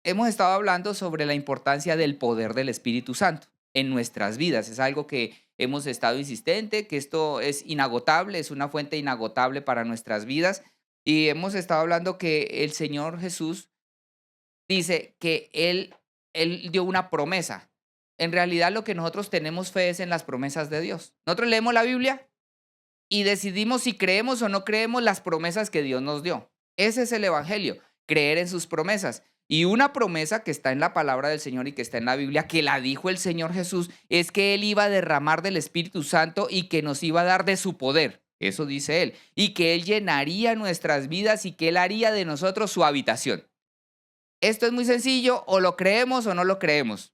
hemos estado hablando sobre la importancia del poder del Espíritu Santo en nuestras vidas. Es algo que hemos estado insistente, que esto es inagotable, es una fuente inagotable para nuestras vidas. Y hemos estado hablando que el Señor Jesús dice que él dio una promesa. En realidad lo que nosotros tenemos fe es en las promesas de Dios. Nosotros leemos la Biblia y decidimos si creemos o no creemos las promesas que Dios nos dio. Ese es el Evangelio, creer en sus promesas. Y una promesa que está en la palabra del Señor y que está en la Biblia, que la dijo el Señor Jesús, es que Él iba a derramar del Espíritu Santo y que nos iba a dar de su poder. Eso dice Él. Y que Él llenaría nuestras vidas y que Él haría de nosotros su habitación. Esto es muy sencillo, o lo creemos o no lo creemos.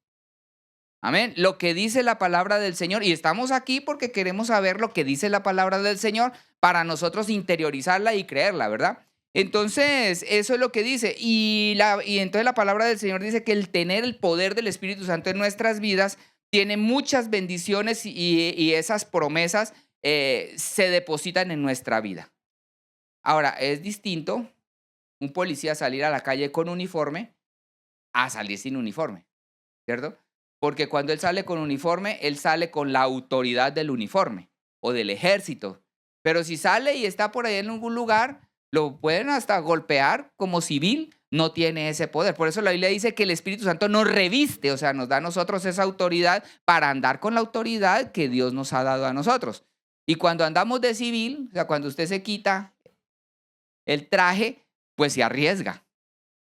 Amén. Lo que dice la palabra del Señor, y estamos aquí porque queremos saber lo que dice la palabra del Señor para nosotros interiorizarla y creerla, ¿verdad? Entonces, eso es lo que dice. Y entonces la palabra del Señor dice que el tener el poder del Espíritu Santo en nuestras vidas tiene muchas bendiciones y esas promesas se depositan en nuestra vida. Ahora, es distinto un policía salir a la calle con uniforme a salir sin uniforme, ¿cierto? Porque cuando él sale con uniforme, él sale con la autoridad del uniforme o del ejército. Pero si sale y está por ahí en algún lugar, lo pueden hasta golpear como civil, no tiene ese poder. Por eso la Biblia dice que el Espíritu Santo nos reviste, o sea, nos da a nosotros esa autoridad para andar con la autoridad que Dios nos ha dado a nosotros. Y cuando andamos de civil, o sea, cuando usted se quita el traje, pues se arriesga,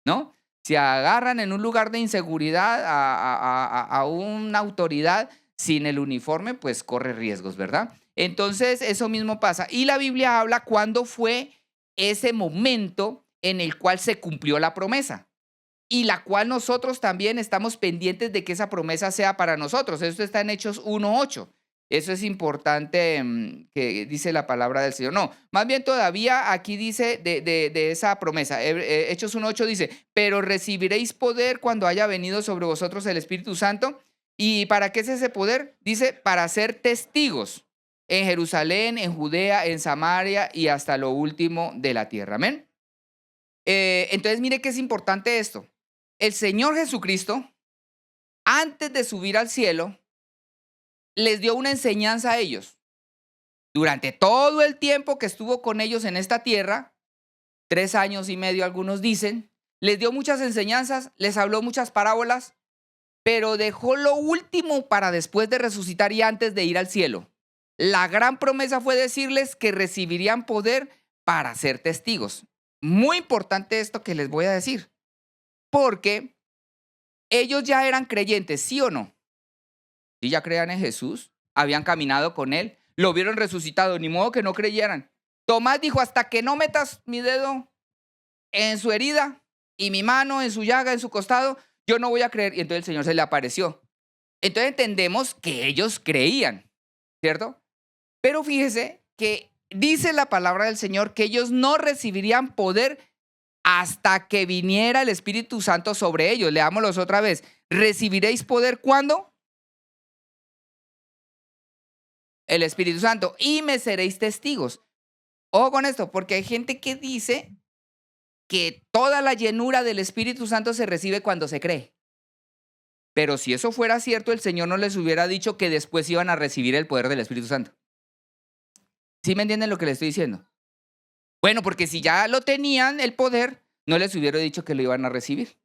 ¿no? Si agarran en un lugar de inseguridad a una autoridad sin el uniforme, pues corre riesgos, ¿verdad? Entonces, eso mismo pasa. Y la Biblia habla cuándo fue ese momento en el cual se cumplió la promesa y la cual nosotros también estamos pendientes de que esa promesa sea para nosotros. Esto está en Hechos 1:8. Eso es importante que dice la palabra del Señor. No, más bien todavía aquí dice de esa promesa. Hechos 1:8 dice, pero recibiréis poder cuando haya venido sobre vosotros el Espíritu Santo. ¿Y para qué es ese poder? Dice, para ser testigos en Jerusalén, en Judea, en Samaria y hasta lo último de la tierra. Amén. Entonces mire que es importante esto. El Señor Jesucristo, antes de subir al cielo, les dio una enseñanza a ellos. Durante todo el tiempo que estuvo con ellos en esta tierra, 3 años y medio algunos dicen, les dio muchas enseñanzas, les habló muchas parábolas, pero dejó lo último para después de resucitar y antes de ir al cielo. La gran promesa fue decirles que recibirían poder para ser testigos. Muy importante esto que les voy a decir, porque ellos ya eran creyentes, ¿sí o no? ¿Sí ya creían en Jesús? ¿Habían caminado con Él? ¿Lo vieron resucitado? Ni modo que no creyeran. Tomás dijo, hasta que no metas mi dedo en su herida y mi mano en su llaga, en su costado, yo no voy a creer. Y entonces el Señor se le apareció. Entonces entendemos que ellos creían, ¿cierto? Pero fíjese que dice la palabra del Señor que ellos no recibirían poder hasta que viniera el Espíritu Santo sobre ellos. Leámoslos otra vez. ¿Recibiréis poder cuándo? El Espíritu Santo. Y me seréis testigos. Ojo con esto, porque hay gente que dice que toda la llenura del Espíritu Santo se recibe cuando se cree. Pero si eso fuera cierto, el Señor no les hubiera dicho que después iban a recibir el poder del Espíritu Santo. ¿Sí me entienden lo que les estoy diciendo? Bueno, porque si ya lo tenían, el poder, no les hubiera dicho que lo iban a recibir.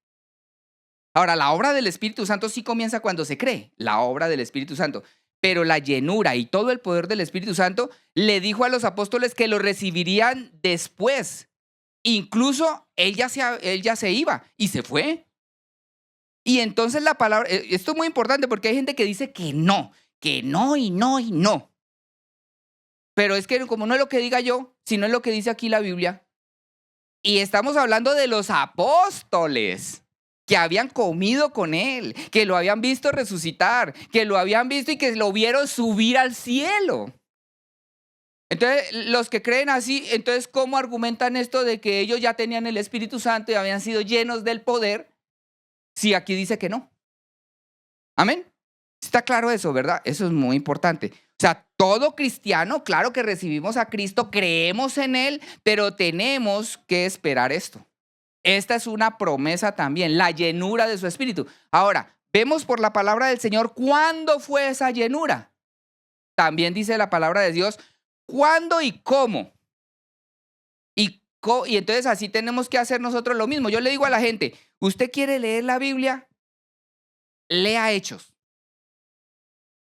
Ahora, la obra del Espíritu Santo sí comienza cuando se cree, la obra del Espíritu Santo. Pero la llenura y todo el poder del Espíritu Santo le dijo a los apóstoles que lo recibirían después. Incluso él ya se iba y se fue. Y entonces la palabra, esto es muy importante porque hay gente que dice que no y no y no. Pero es que como no es lo que diga yo, sino es lo que dice aquí la Biblia. Y estamos hablando de los apóstoles que habían comido con él, que lo habían visto resucitar, que lo habían visto y que lo vieron subir al cielo. Entonces, los que creen así, entonces, ¿cómo argumentan esto de que ellos ya tenían el Espíritu Santo y habían sido llenos del poder? Si aquí dice que no. Amén. Está claro eso, ¿verdad? Eso es muy importante. O sea, todo cristiano, claro que recibimos a Cristo, creemos en Él, pero tenemos que esperar esto. Esta es una promesa también, la llenura de su espíritu. Ahora, vemos por la palabra del Señor cuándo fue esa llenura. También dice la palabra de Dios cuándo y cómo. Y entonces así tenemos que hacer nosotros lo mismo. Yo le digo a la gente, ¿usted quiere leer la Biblia? Lea Hechos.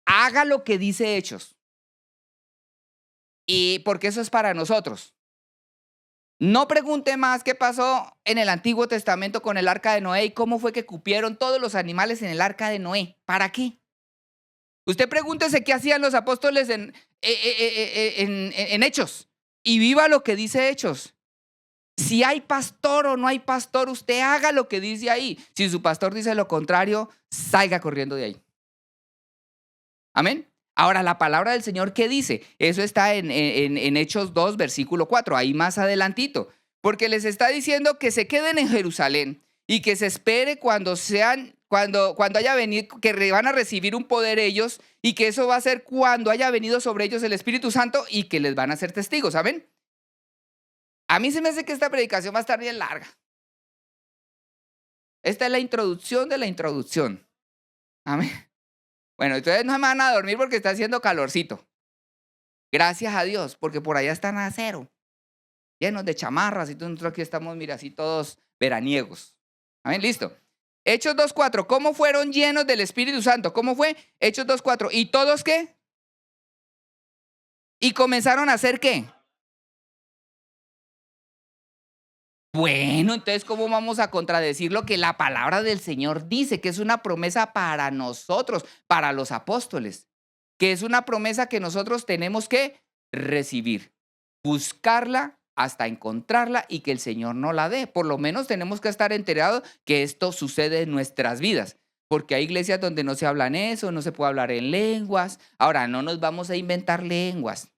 Haga lo que dice Hechos. Y porque eso es para nosotros. No pregunte más qué pasó en el Antiguo Testamento con el arca de Noé y cómo fue que cupieron todos los animales en el arca de Noé. ¿Para qué? Usted pregúntese qué hacían los apóstoles en Hechos y viva lo que dice Hechos. Si hay pastor o no hay pastor, usted haga lo que dice ahí. Si su pastor dice lo contrario, salga corriendo de ahí. Amén. Ahora, la palabra del Señor, ¿qué dice? Eso está en Hechos 2, versículo 4, ahí más adelantito. Porque les está diciendo que se queden en Jerusalén y que se espere cuando haya venido, que van a recibir un poder ellos y que eso va a ser cuando haya venido sobre ellos el Espíritu Santo y que les van a ser testigos. ¿Amén? A mí se me hace que esta predicación va a estar bien larga. Esta es la introducción de la introducción. Amén. Bueno, entonces no se van a dormir porque está haciendo calorcito. Gracias a Dios, porque por allá están a cero, llenos de chamarras y nosotros aquí estamos, mira, así todos veraniegos. Amén, listo. Hechos 2:4, ¿cómo fueron llenos del Espíritu Santo? ¿Cómo fue? Hechos 2:4, ¿y todos qué? ¿Y comenzaron a hacer qué? Bueno, entonces, ¿cómo vamos a contradecir lo que la palabra del Señor dice? Que es una promesa para nosotros, para los apóstoles. Que es una promesa que nosotros tenemos que recibir, buscarla hasta encontrarla y que el Señor nos la dé. Por lo menos tenemos que estar enterados que esto sucede en nuestras vidas. Porque hay iglesias donde no se hablan eso, no se puede hablar en lenguas. Ahora, no nos vamos a inventar lenguas.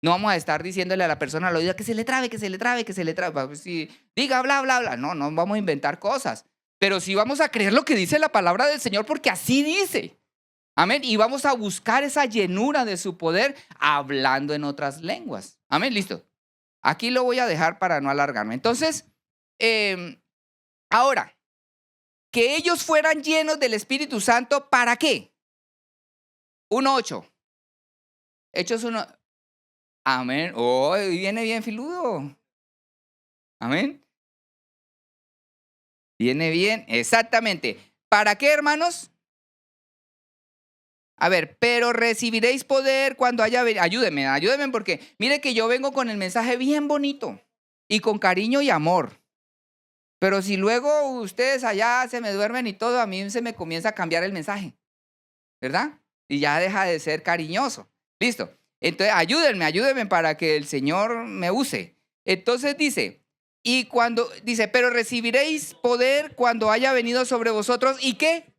No vamos a estar diciéndole a la persona al oído que se le trabe, que se le trabe, que se le trabe. Si diga bla, bla, bla. No, no vamos a inventar cosas. Pero sí vamos a creer lo que dice la palabra del Señor porque así dice. Amén. Y vamos a buscar esa llenura de su poder hablando en otras lenguas. Amén. Listo. Aquí lo voy a dejar para no alargarme. Entonces, ahora, que ellos fueran llenos del Espíritu Santo, ¿para qué? 1:8. Hechos 1. Amén. Oh, viene bien filudo. Amén. Viene bien, exactamente. ¿Para qué, hermanos? A ver, pero recibiréis poder cuando haya venido. Ayúdenme porque mire que yo vengo con el mensaje bien bonito y con cariño y amor. Pero si luego ustedes allá se me duermen y todo, a mí se me comienza a cambiar el mensaje, ¿verdad? Y ya deja de ser cariñoso. Listo. Entonces, ayúdenme para que el Señor me use. Entonces dice, pero recibiréis poder cuando haya venido sobre vosotros. ¿Y qué?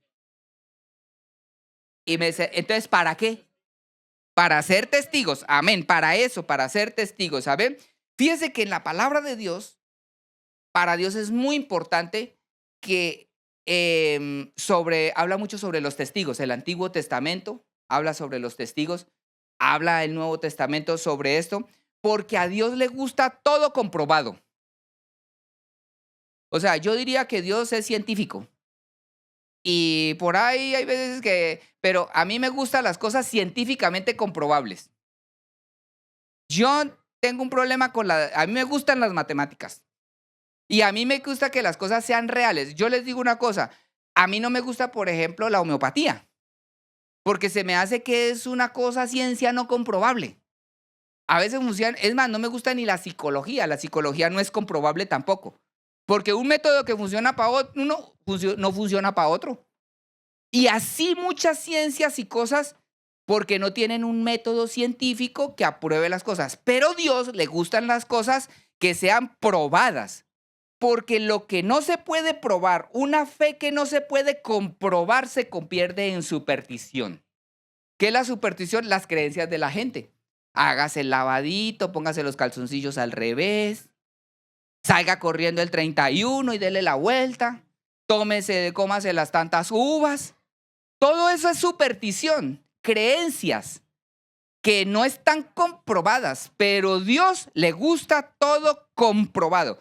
Y me dice, entonces, ¿para qué? Para ser testigos. Amén. Para eso, para ser testigos. ¿Saben? Fíjense que en la palabra de Dios, para Dios es muy importante que habla mucho sobre los testigos. El Antiguo Testamento habla sobre los testigos. Habla el Nuevo Testamento sobre esto. Porque a Dios le gusta todo comprobado. O sea, yo diría que Dios es científico. Y por ahí hay veces pero a mí me gustan las cosas científicamente comprobables. Yo tengo un problema a mí me gustan las matemáticas. Y a mí me gusta que las cosas sean reales. Yo les digo una cosa, a mí no me gusta, por ejemplo, la homeopatía. Porque se me hace que es una cosa ciencia no comprobable. A veces funciona, es más, no me gusta ni la psicología no es comprobable tampoco. Porque un método que funciona para uno no funciona para otro. Y así muchas ciencias y cosas porque no tienen un método científico que apruebe las cosas. Pero a Dios le gustan las cosas que sean probadas. Porque lo que no se puede probar, una fe que no se puede comprobar, se convierte en superstición. ¿Qué es la superstición? Las creencias de la gente. Hágase el lavadito, póngase los calzoncillos al revés. Salga corriendo el 31 y dele la vuelta. Cómase las tantas uvas. Todo eso es superstición, creencias que no están comprobadas, pero a Dios le gusta todo comprobado.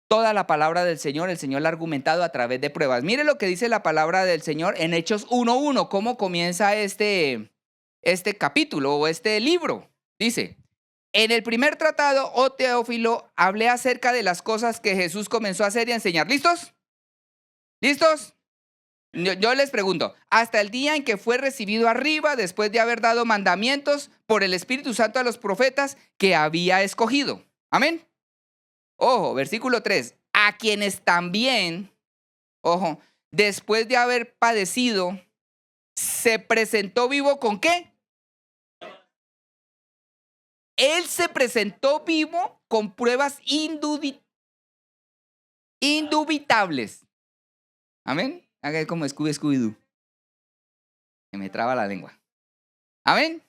Toda la palabra del Señor, el Señor la ha argumentado a través de pruebas. Mire lo que dice la palabra del Señor en Hechos 1:1, cómo comienza este capítulo o este libro. Dice, en el primer tratado, oh Teófilo, hablé acerca de las cosas que Jesús comenzó a hacer y a enseñar. ¿Listos? ¿Listos? Yo les pregunto, hasta el día en que fue recibido arriba, después de haber dado mandamientos por el Espíritu Santo a los profetas que había escogido. Amén. Ojo, versículo 3. A quienes también, ojo, después de haber padecido, se presentó vivo ¿con qué? Él se presentó vivo con pruebas indubitables. Amén. Haga como Scooby-Doo. Se me traba la lengua. Amén.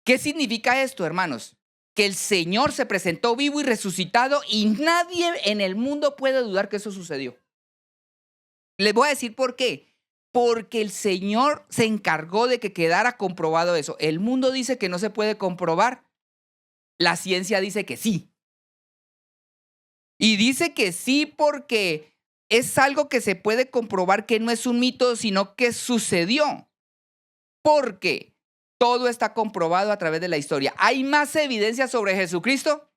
¿Qué significa esto, hermanos? Que el Señor se presentó vivo y resucitado y nadie en el mundo puede dudar que eso sucedió. Les voy a decir por qué. Porque el Señor se encargó de que quedara comprobado eso. El mundo dice que no se puede comprobar. La ciencia dice que sí. Y dice que sí porque es algo que se puede comprobar, que no es un mito, sino que sucedió. Porque todo está comprobado a través de la historia. Hay más evidencia sobre Jesucristo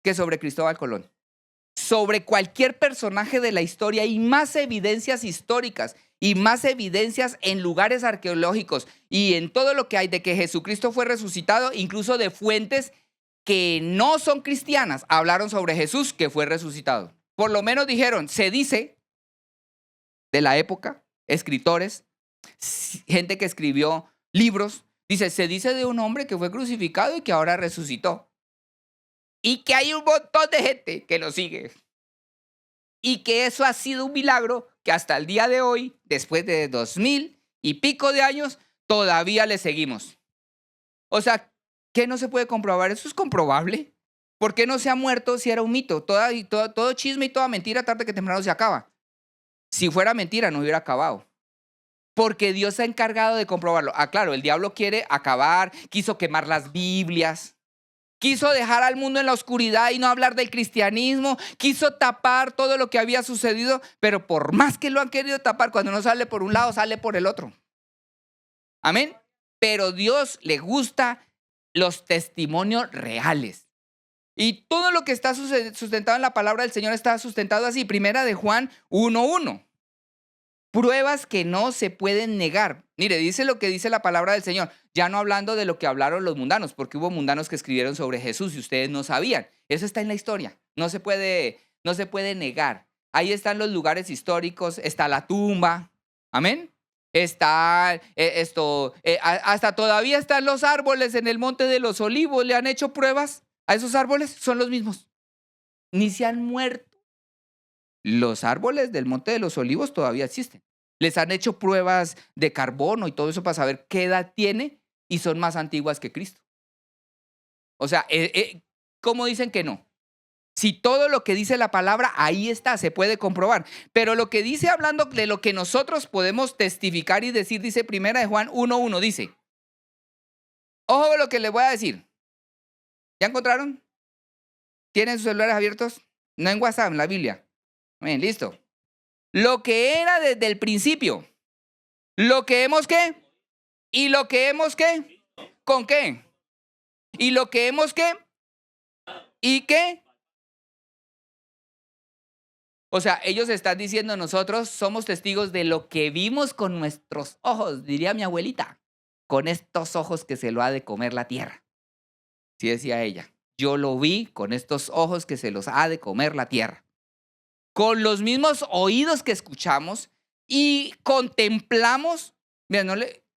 que sobre Cristóbal Colón. Sobre cualquier personaje de la historia hay más evidencias históricas y más evidencias en lugares arqueológicos y en todo lo que hay de que Jesucristo fue resucitado, incluso de fuentes que no son cristianas hablaron sobre Jesús que fue resucitado. Por lo menos dijeron, se dice de la época, escritores, gente que escribió libros, dice, se dice de un hombre que fue crucificado y que ahora resucitó. Y que hay un montón de gente que lo sigue. Y que eso ha sido un milagro que hasta el día de hoy, después de 2000 y pico de años, todavía le seguimos. O sea, ¿qué no se puede comprobar? Eso es comprobable. ¿Por qué no se ha muerto si era un mito? Todo chisme y toda mentira tarde que temprano se acaba. Si fuera mentira, no hubiera acabado. Porque Dios se ha encargado de comprobarlo. Ah, claro, el diablo quiere acabar, quiso quemar las Biblias, quiso dejar al mundo en la oscuridad y no hablar del cristianismo, quiso tapar todo lo que había sucedido, pero por más que lo han querido tapar, cuando no sale por un lado, sale por el otro. Amén. Pero Dios le gusta los testimonios reales. Y todo lo que está sustentado en la palabra del Señor está sustentado así. Primera de Juan 1:1. Pruebas que no se pueden negar. Mire, dice lo que dice la palabra del Señor. Ya no hablando de lo que hablaron los mundanos, porque hubo mundanos que escribieron sobre Jesús y ustedes no sabían. Eso está en la historia. No se puede negar. Ahí están los lugares históricos, está la tumba. Amén. Está hasta todavía están los árboles en el Monte de los Olivos. ¿Le han hecho pruebas a esos árboles? Son los mismos. Ni se han muerto. Los árboles del Monte de los Olivos todavía existen. Les han hecho pruebas de carbono y todo eso para saber qué edad tiene y son más antiguas que Cristo. O sea, ¿cómo dicen que no? Si todo lo que dice la palabra, ahí está, se puede comprobar. Pero lo que dice, hablando de lo que nosotros podemos testificar y decir, dice Primera de Juan 1:1, dice, ojo lo que les voy a decir. ¿Ya encontraron? ¿Tienen sus celulares abiertos? No en WhatsApp, en la Biblia. Bien, listo. Lo que era desde el principio. Lo que hemos ¿qué? ¿Y lo que hemos qué? ¿Con qué? ¿Y lo que hemos qué? ¿Y qué? O sea, ellos están diciendo, nosotros somos testigos de lo que vimos con nuestros ojos, diría mi abuelita, con estos ojos que se lo ha de comer la tierra. Sí decía ella, yo lo vi con estos ojos que se los ha de comer la tierra. Con los mismos oídos que escuchamos y contemplamos, mira,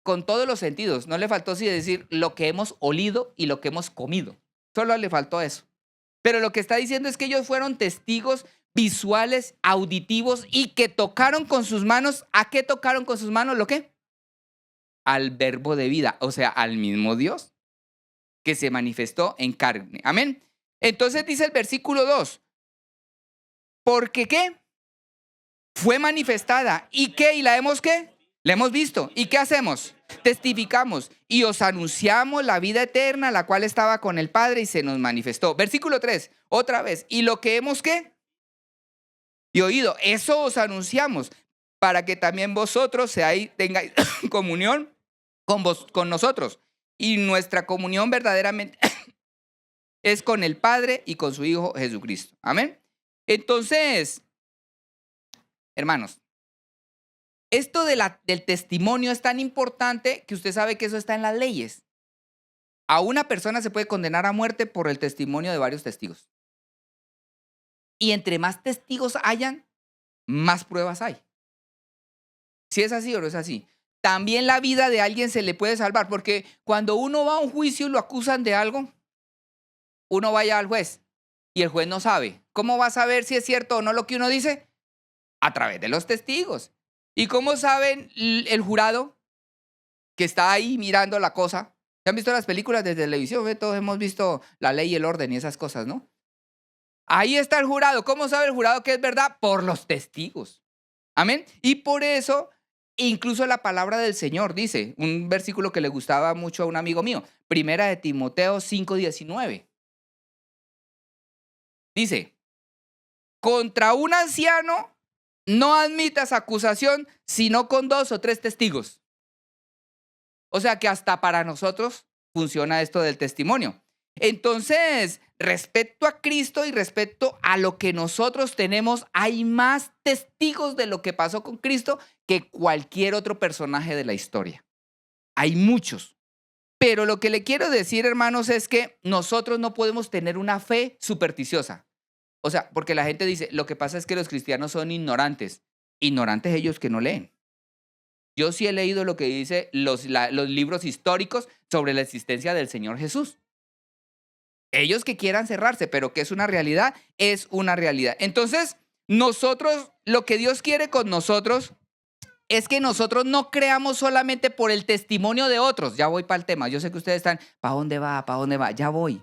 con todos los sentidos, no le faltó así decir lo que hemos olido y lo que hemos comido. Solo le faltó eso. Pero lo que está diciendo es que ellos fueron testigos visuales, auditivos y que tocaron con sus manos. ¿A qué tocaron con sus manos? ¿Lo qué? Al verbo de vida, o sea, al mismo Dios que se manifestó en carne. Amén. Entonces dice el versículo 2. ¿Porque qué? Fue manifestada. ¿Y qué? ¿Y la hemos qué? La hemos visto. ¿Y qué hacemos? Testificamos y os anunciamos la vida eterna, la cual estaba con el Padre y se nos manifestó. Versículo 3, otra vez. ¿Y lo que hemos qué? y oído. Eso os anunciamos, para que también vosotros tengáis comunión con nosotros. Y nuestra comunión verdaderamente es con el Padre y con su Hijo Jesucristo. Amén. Entonces, hermanos, esto del testimonio es tan importante que usted sabe que eso está en las leyes. A una persona se puede condenar a muerte por el testimonio de varios testigos. Y entre más testigos hayan, más pruebas hay. Si es así o no es así. También la vida de alguien se le puede salvar, porque cuando uno va a un juicio y lo acusan de algo, uno vaya al juez y el juez no sabe. ¿Cómo va a saber si es cierto o no lo que uno dice? A través de los testigos. ¿Y cómo saben el jurado que está ahí mirando la cosa? ¿Se han visto las películas de televisión? Todos hemos visto La Ley y el Orden y esas cosas, ¿no? Ahí está el jurado. ¿Cómo sabe el jurado que es verdad? Por los testigos. Amén. Y por eso, incluso la palabra del Señor dice, un versículo que le gustaba mucho a un amigo mío, Primera de Timoteo 5:19. Dice, contra un anciano no admitas acusación, sino con 2 o 3 testigos. O sea que hasta para nosotros funciona esto del testimonio. Entonces, respecto a Cristo y respecto a lo que nosotros tenemos, hay más testigos de lo que pasó con Cristo que cualquier otro personaje de la historia. Hay muchos. Pero lo que le quiero decir, hermanos, es que nosotros no podemos tener una fe supersticiosa. O sea, porque la gente dice, lo que pasa es que los cristianos son ignorantes. Ignorantes ellos que no leen. Yo sí he leído lo que dice los libros históricos sobre la existencia del Señor Jesús. Ellos que quieran cerrarse, pero que es una realidad, es una realidad. Entonces, nosotros, lo que Dios quiere con nosotros es que nosotros no creamos solamente por el testimonio de otros. Ya voy para el tema. Yo sé que ustedes están, ¿para dónde va? ¿Para dónde va? Ya voy.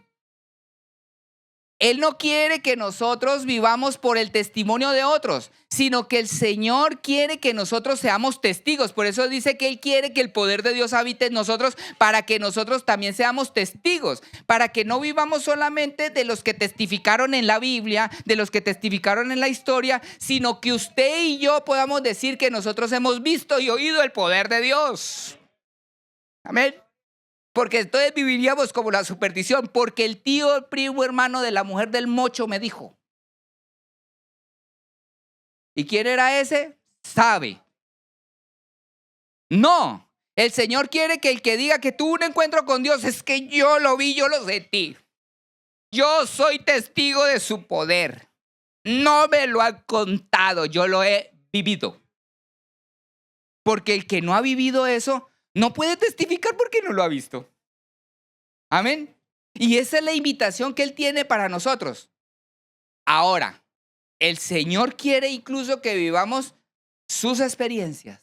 Él no quiere que nosotros vivamos por el testimonio de otros, sino que el Señor quiere que nosotros seamos testigos. Por eso dice que Él quiere que el poder de Dios habite en nosotros para que nosotros también seamos testigos, para que no vivamos solamente de los que testificaron en la Biblia, de los que testificaron en la historia, sino que usted y yo podamos decir que nosotros hemos visto y oído el poder de Dios. Amén. Porque entonces viviríamos como la superstición, porque el tío, el primo, hermano de la mujer del mocho me dijo. ¿Y quién era ese? Sabe. No, el Señor quiere que el que diga que tuvo un encuentro con Dios es que yo lo vi, yo lo sentí. Yo soy testigo de su poder. No me lo han contado, yo lo he vivido. Porque el que no ha vivido eso no puede testificar porque no lo ha visto. Amén. Y esa es la invitación que Él tiene para nosotros. Ahora, el Señor quiere incluso que vivamos sus experiencias.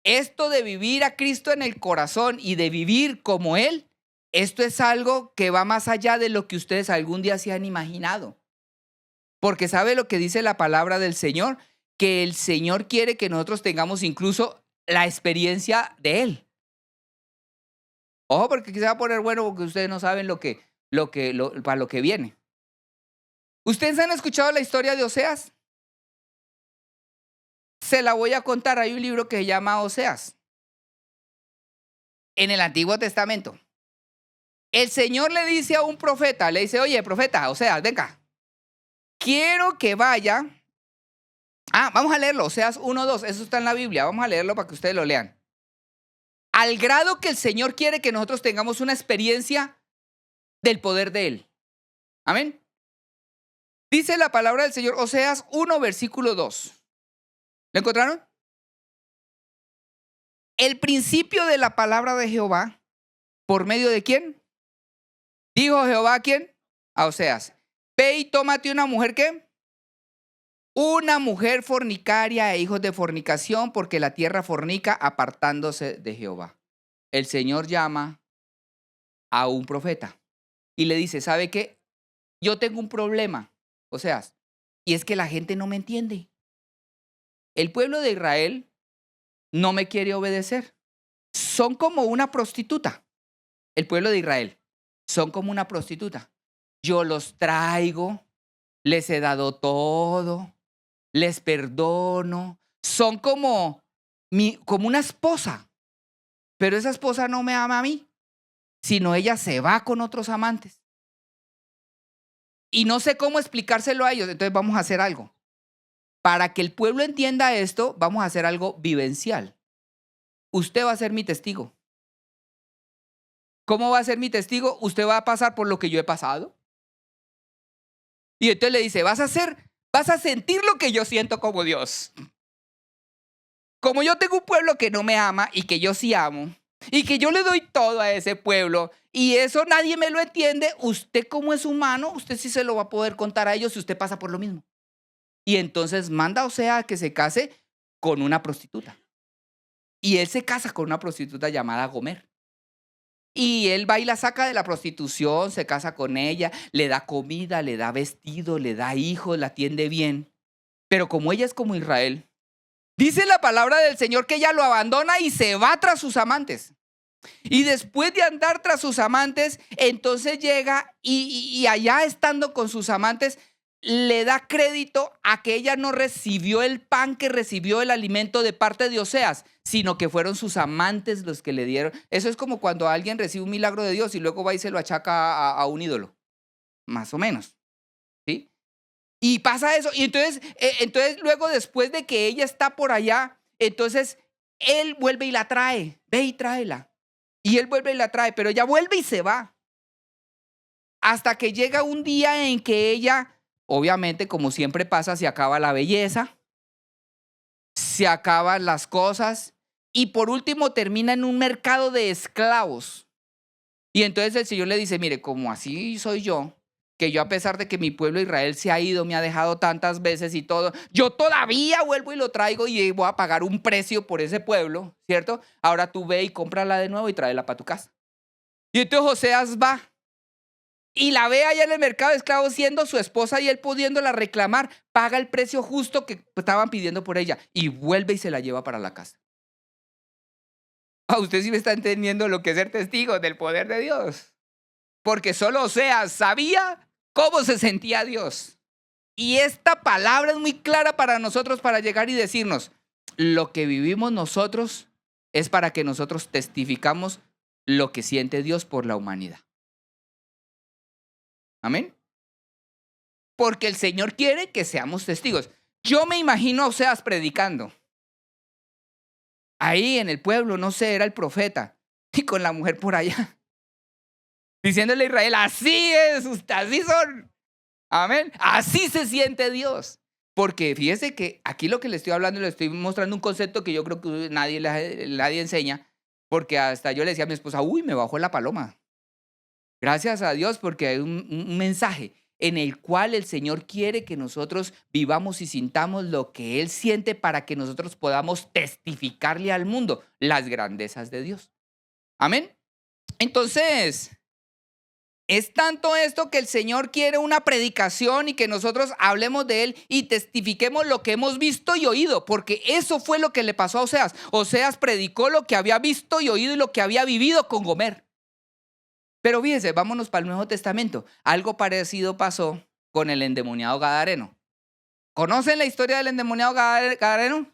Esto de vivir a Cristo en el corazón y de vivir como Él, esto es algo que va más allá de lo que ustedes algún día se han imaginado. Porque ¿sabe lo que dice la palabra del Señor? Que el Señor quiere que nosotros tengamos incluso la experiencia de Él. Ojo, porque quizá va a poner bueno porque ustedes no saben para lo que viene. ¿Ustedes han escuchado la historia de Oseas? Se la voy a contar. Hay un libro que se llama Oseas. En el Antiguo Testamento. El Señor le dice a un profeta, le dice, oye, profeta, Oseas, venga. Quiero que vaya. Vamos a leerlo, Oseas 1:2. Eso está en la Biblia. Vamos a leerlo para que ustedes lo lean. Al grado que el Señor quiere que nosotros tengamos una experiencia del poder de Él. Amén. Dice la palabra del Señor, Oseas 1, versículo 2. ¿Lo encontraron? El principio de la palabra de Jehová, ¿por medio de quién? Dijo Jehová ¿a quién? A Oseas. Ve y tómate una mujer, ¿qué? Una mujer fornicaria e hijos de fornicación, porque la tierra fornica apartándose de Jehová. El Señor llama a un profeta y le dice, ¿sabe qué? Yo tengo un problema, Oseas, y es que la gente no me entiende. El pueblo de Israel no me quiere obedecer. Son como una prostituta. El pueblo de Israel son como una prostituta. Yo los traigo, les he dado todo, les perdono. Son como una esposa, pero esa esposa no me ama a mí, sino ella se va con otros amantes. Y no sé cómo explicárselo a ellos, entonces vamos a hacer algo. Para que el pueblo entienda esto, vamos a hacer algo vivencial. Usted va a ser mi testigo. ¿Cómo va a ser mi testigo? Usted va a pasar por lo que yo he pasado. Y entonces le dice, vas a sentir lo que yo siento como Dios. Como yo tengo un pueblo que no me ama y que yo sí amo, y que yo le doy todo a ese pueblo, y eso nadie me lo entiende, usted como es humano, usted sí se lo va a poder contar a ellos si usted pasa por lo mismo. Y entonces manda a Osea a que se case con una prostituta. Y él se casa con una prostituta llamada Gomer. Y él va y la saca de la prostitución, se casa con ella, le da comida, le da vestido, le da hijos, la atiende bien. Pero como ella es como Israel, dice la palabra del Señor que ella lo abandona y se va tras sus amantes. Y después de andar tras sus amantes, entonces llega y allá estando con sus amantes, le da crédito a que ella no recibió el pan que recibió el alimento de parte de Oseas, sino que fueron sus amantes los que le dieron. Eso es como cuando alguien recibe un milagro de Dios y luego va y se lo achaca a un ídolo, más o menos, ¿sí? Y pasa eso. Y entonces luego después de que ella está por allá, entonces él vuelve y la trae. Ve y tráela. Y él vuelve y la trae, pero ella vuelve y se va. Hasta que llega un día en que ella, obviamente, como siempre pasa, se acaba la belleza, se acaban las cosas y por último termina en un mercado de esclavos. Y entonces el Señor le dice, mire, como así soy yo, que yo a pesar de que mi pueblo Israel se ha ido, me ha dejado tantas veces y todo, yo todavía vuelvo y lo traigo y voy a pagar un precio por ese pueblo, ¿cierto? Ahora tú ve y cómprala de nuevo y tráela para tu casa. Y entonces Oseas va y la ve allá en el mercado de esclavos siendo su esposa y él pudiéndola reclamar, paga el precio justo que estaban pidiendo por ella y vuelve y se la lleva para la casa. Usted sí me está entendiendo lo que es ser testigo del poder de Dios. Porque solo Oseas sabía cómo se sentía Dios. Y esta palabra es muy clara para nosotros para llegar y decirnos, lo que vivimos nosotros es para que nosotros testificamos lo que siente Dios por la humanidad. Amén. Porque el Señor quiere que seamos testigos. Yo me imagino a Oseas predicando. Ahí en el pueblo, no sé, era el profeta. Y con la mujer por allá. Diciéndole a Israel, así es, así son. Amén. Así se siente Dios. Porque fíjese que aquí lo que le estoy hablando, le estoy mostrando un concepto que yo creo que nadie enseña. Porque hasta yo le decía a mi esposa, uy, me bajó la paloma. Gracias a Dios porque hay un mensaje en el cual el Señor quiere que nosotros vivamos y sintamos lo que Él siente para que nosotros podamos testificarle al mundo las grandezas de Dios. Amén. Entonces, es tanto esto que el Señor quiere una predicación y que nosotros hablemos de Él y testifiquemos lo que hemos visto y oído, porque eso fue lo que le pasó a Oseas. Oseas predicó lo que había visto y oído y lo que había vivido con Gomer. Pero fíjense, vámonos para el Nuevo Testamento. Algo parecido pasó con el endemoniado gadareno. ¿Conocen la historia del endemoniado gadareno?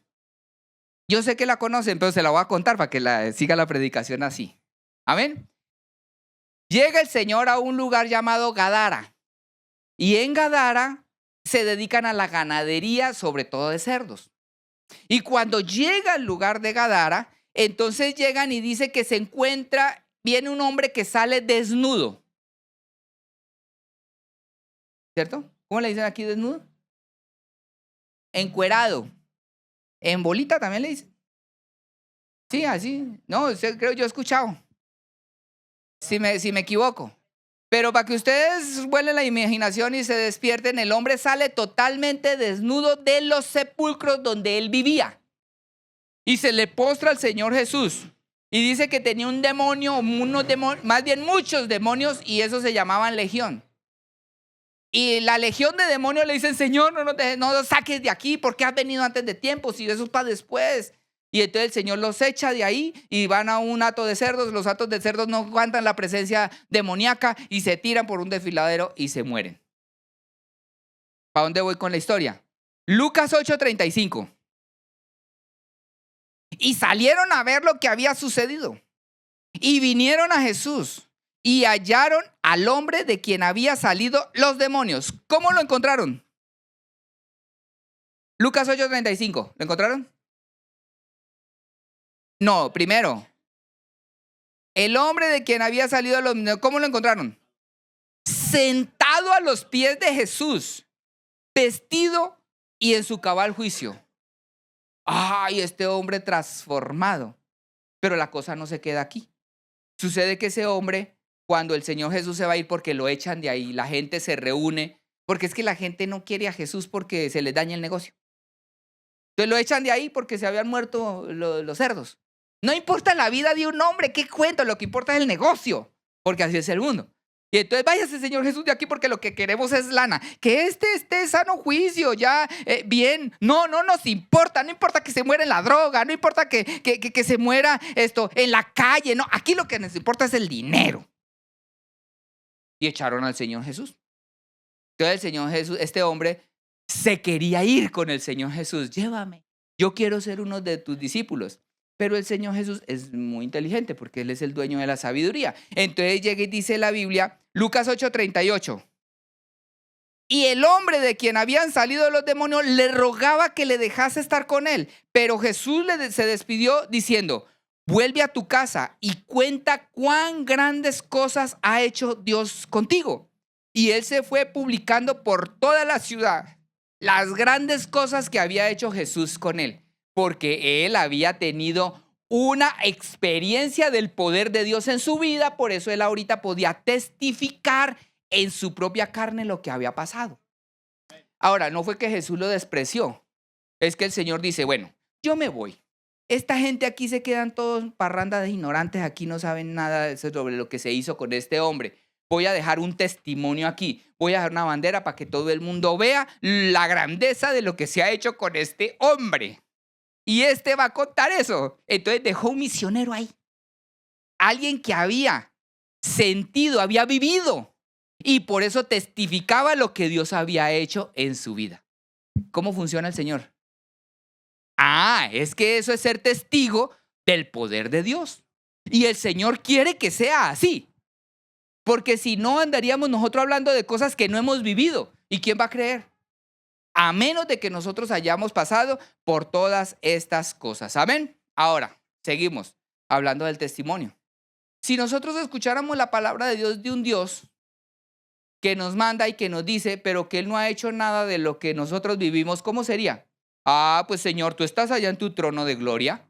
Yo sé que la conocen, pero se la voy a contar para que siga la predicación así. Amén. Llega el Señor a un lugar llamado Gadara. Y en Gadara se dedican a la ganadería, sobre todo de cerdos. Y cuando llega al lugar de Gadara, entonces llegan y dice que viene un hombre que sale desnudo. ¿Cierto? ¿Cómo le dicen aquí desnudo? Encuerado. En bolita también le dicen. Sí, así. No, creo yo he escuchado. Si me equivoco. Pero para que ustedes vuelen la imaginación y se despierten, el hombre sale totalmente desnudo de los sepulcros donde él vivía. Y se le postra al Señor Jesús. Y dice que tenía un demonio, más bien muchos demonios, y eso se llamaban legión. Y la legión de demonios le dicen, Señor, no nos saques de aquí, porque has venido antes de tiempo, si eso es para después. Y entonces el Señor los echa de ahí y van a un hato de cerdos. Los hatos de cerdos no aguantan la presencia demoníaca y se tiran por un desfiladero y se mueren. ¿Para dónde voy con la historia? Lucas 8:35. Y salieron a ver lo que había sucedido. Y vinieron a Jesús y hallaron al hombre de quien había salido los demonios. ¿Cómo lo encontraron? Lucas 8:35. ¿Lo encontraron? No, primero. El hombre de quien había salido los demonios. ¿Cómo lo encontraron? Sentado a los pies de Jesús, vestido y en su cabal juicio. ¡Ay, este hombre transformado! Pero la cosa no se queda aquí. Sucede que ese hombre, cuando el Señor Jesús se va a ir porque lo echan de ahí, la gente se reúne, porque es que la gente no quiere a Jesús porque se les daña el negocio. Entonces lo echan de ahí porque se habían muerto los cerdos. No importa la vida de un hombre, qué cuento, lo que importa es el negocio, porque así es el mundo. Y entonces váyase, Señor Jesús, de aquí porque lo que queremos es lana. Que esté sano juicio, ya, bien. No nos importa, no importa que se muera en la droga, no importa que se muera en la calle. No, aquí lo que nos importa es el dinero. Y echaron al Señor Jesús. Entonces el Señor Jesús, este hombre, se quería ir con el Señor Jesús. Llévame, yo quiero ser uno de tus discípulos. Pero el Señor Jesús es muy inteligente porque Él es el dueño de la sabiduría. Entonces llega y dice la Biblia, Lucas 8:38. Y el hombre de quien habían salido los demonios le rogaba que le dejase estar con él. Pero Jesús se despidió diciendo, vuelve a tu casa y cuenta cuán grandes cosas ha hecho Dios contigo. Y él se fue publicando por toda la ciudad las grandes cosas que había hecho Jesús con él, porque él había tenido una experiencia del poder de Dios en su vida, por eso él ahorita podía testificar en su propia carne lo que había pasado. Ahora, no fue que Jesús lo despreció, es que el Señor dice, bueno, yo me voy. Esta gente aquí se quedan todos parrandas de ignorantes, aquí no saben nada sobre lo que se hizo con este hombre. Voy a dejar un testimonio aquí, voy a dejar una bandera para que todo el mundo vea la grandeza de lo que se ha hecho con este hombre. Y este va a contar eso. Entonces dejó un misionero ahí. Alguien que había sentido, había vivido. Y por eso testificaba lo que Dios había hecho en su vida. ¿Cómo funciona el Señor? Es que eso es ser testigo del poder de Dios. Y el Señor quiere que sea así. Porque si no, andaríamos nosotros hablando de cosas que no hemos vivido. ¿Y quién va a creer? A menos de que nosotros hayamos pasado por todas estas cosas. ¿Amén? Ahora, seguimos hablando del testimonio. Si nosotros escucháramos la palabra de un Dios que nos manda y que nos dice, pero que Él no ha hecho nada de lo que nosotros vivimos, ¿cómo sería? Pues Señor, tú estás allá en tu trono de gloria,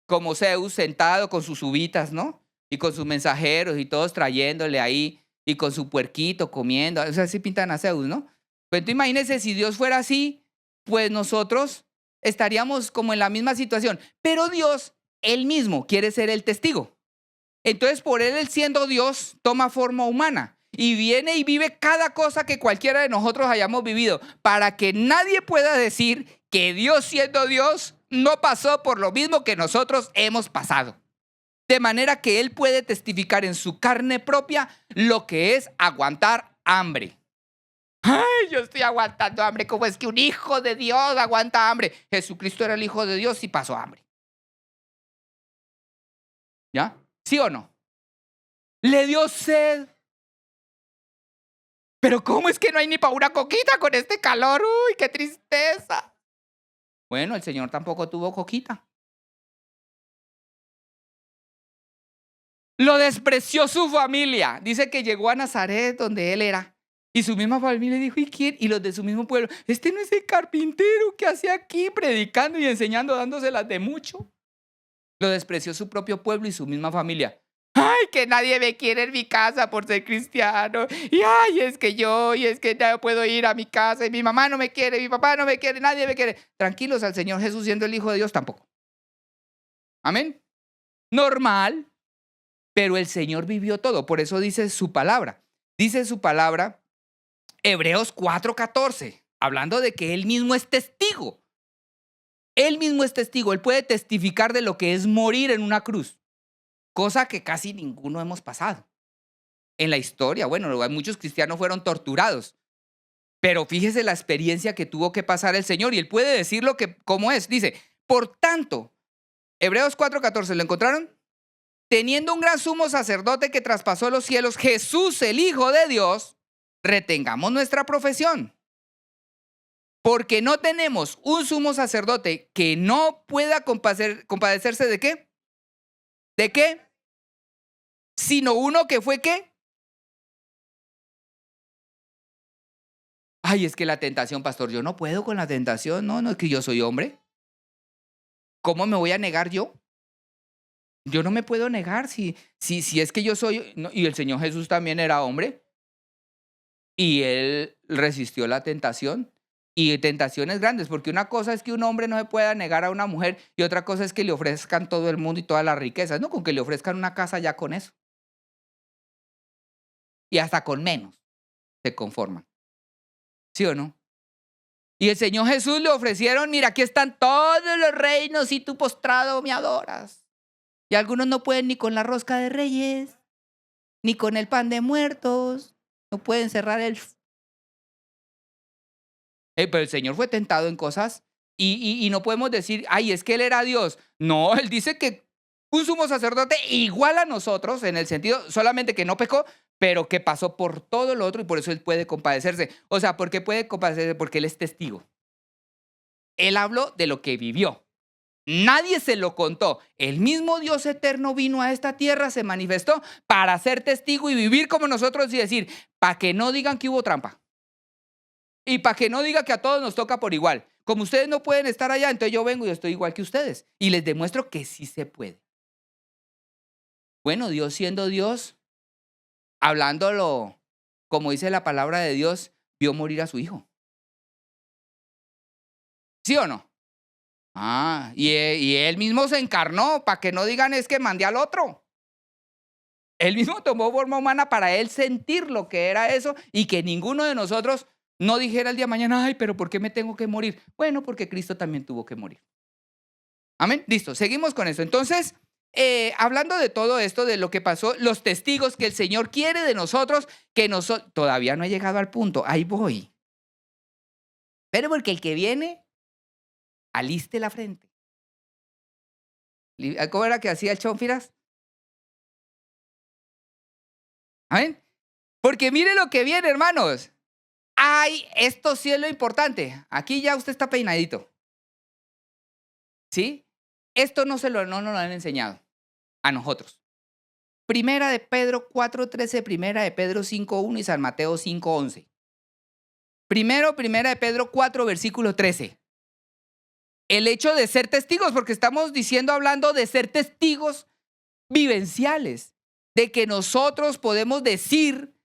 como Zeus sentado con sus uvitas, ¿no? Y con sus mensajeros y todos trayéndole ahí, y con su puerquito comiendo. O sea, así pintan a Zeus, ¿no? Pues tú imagínese si Dios fuera así, pues nosotros estaríamos como en la misma situación. Pero Dios, Él mismo, quiere ser el testigo. Entonces, por Él siendo Dios, toma forma humana. Y viene y vive cada cosa que cualquiera de nosotros hayamos vivido, para que nadie pueda decir que Dios siendo Dios no pasó por lo mismo que nosotros hemos pasado. De manera que Él puede testificar en su carne propia lo que es aguantar hambre. Yo estoy aguantando hambre. ¿Cómo es que un hijo de Dios aguanta hambre? Jesucristo era el hijo de Dios y pasó hambre. ¿Ya? ¿Sí o no? Le dio sed. Pero ¿cómo es que no hay ni para una coquita con este calor? ¡Uy, qué tristeza! Bueno, el Señor tampoco tuvo coquita. Lo despreció su familia. Dice que llegó a Nazaret, donde él era. Y su misma familia dijo, ¿y quién? Y los de su mismo pueblo, este no es el carpintero que hace aquí predicando y enseñando, dándoselas de mucho. Lo despreció su propio pueblo y su misma familia. Que nadie me quiere en mi casa por ser cristiano. Y es que no puedo ir a mi casa y mi mamá no me quiere, mi papá no me quiere, nadie me quiere. Tranquilos, al Señor Jesús siendo el Hijo de Dios tampoco. Amén. Normal, pero el Señor vivió todo. Por eso dice su palabra. Dice su palabra, Hebreos 4:14, hablando de que Él mismo es testigo. Él mismo es testigo. Él puede testificar de lo que es morir en una cruz. Cosa que casi ninguno hemos pasado. En la historia, bueno, muchos cristianos fueron torturados. Pero fíjese la experiencia que tuvo que pasar el Señor y Él puede decir lo que, cómo es. Dice, por tanto, Hebreos 4:14, ¿lo encontraron? Teniendo un gran sumo sacerdote que traspasó los cielos, Jesús, el Hijo de Dios, retengamos nuestra profesión. Porque no tenemos un sumo sacerdote que no pueda compadecerse ¿de qué? ¿De qué? Sino uno que fue ¿qué? Ay, es que la tentación, pastor, yo no puedo con la tentación. No, no es que yo soy hombre. ¿Cómo me voy a negar yo? Yo no me puedo negar si es que yo soy, no, y el Señor Jesús también era hombre y Él resistió la tentación y tentaciones grandes, porque una cosa es que un hombre no se pueda negar a una mujer y otra cosa es que le ofrezcan todo el mundo y todas las riquezas, no, con que le ofrezcan una casa ya con eso y hasta con menos se conforman, ¿sí o no? Y el Señor Jesús le ofrecieron, mira, aquí están todos los reinos y tú postrado me adoras. Y algunos no pueden ni con la rosca de reyes, ni con el pan de muertos, no pueden cerrar el... Pero el Señor fue tentado en cosas y no podemos decir, ay, es que Él era Dios. No, Él dice que un sumo sacerdote igual a nosotros, en el sentido solamente que no pecó, pero que pasó por todo lo otro y por eso Él puede compadecerse. O sea, ¿por qué puede compadecerse? Porque Él es testigo. Él habló de lo que vivió. Nadie se lo contó. El mismo Dios eterno vino a esta tierra, se manifestó para ser testigo y vivir como nosotros y decir, para que no digan que hubo trampa. Y para que no diga que a todos nos toca por igual. Como ustedes no pueden estar allá, entonces yo vengo y estoy igual que ustedes. Y les demuestro que sí se puede. Bueno, Dios siendo Dios, hablándolo como dice la palabra de Dios, vio morir a su hijo. ¿Sí o no? Y él mismo se encarnó para que no digan es que mandé al otro. Él mismo tomó forma humana para él sentir lo que era eso y que ninguno de nosotros no dijera el día de mañana, ay, pero ¿por qué me tengo que morir? Bueno, porque Cristo también tuvo que morir. Amén. Listo, seguimos con eso. Entonces, hablando de todo esto, de lo que pasó, los testigos que el Señor quiere de nosotros, que nosotros, todavía no he llegado al punto, ahí voy. Pero porque el que viene, aliste la frente. ¿Cómo era que hacía el Chonfiras? Amén. Porque mire lo que viene, hermanos. Ay, esto sí es lo importante. Aquí ya usted está peinadito. ¿Sí? Esto no nos lo han enseñado a nosotros. Primera de Pedro 4:13, Primera de Pedro 5:1 y San Mateo 5:11. Primera de Pedro 4, versículo 13. El hecho de ser testigos, porque estamos hablando de ser testigos vivenciales, de que nosotros podemos decir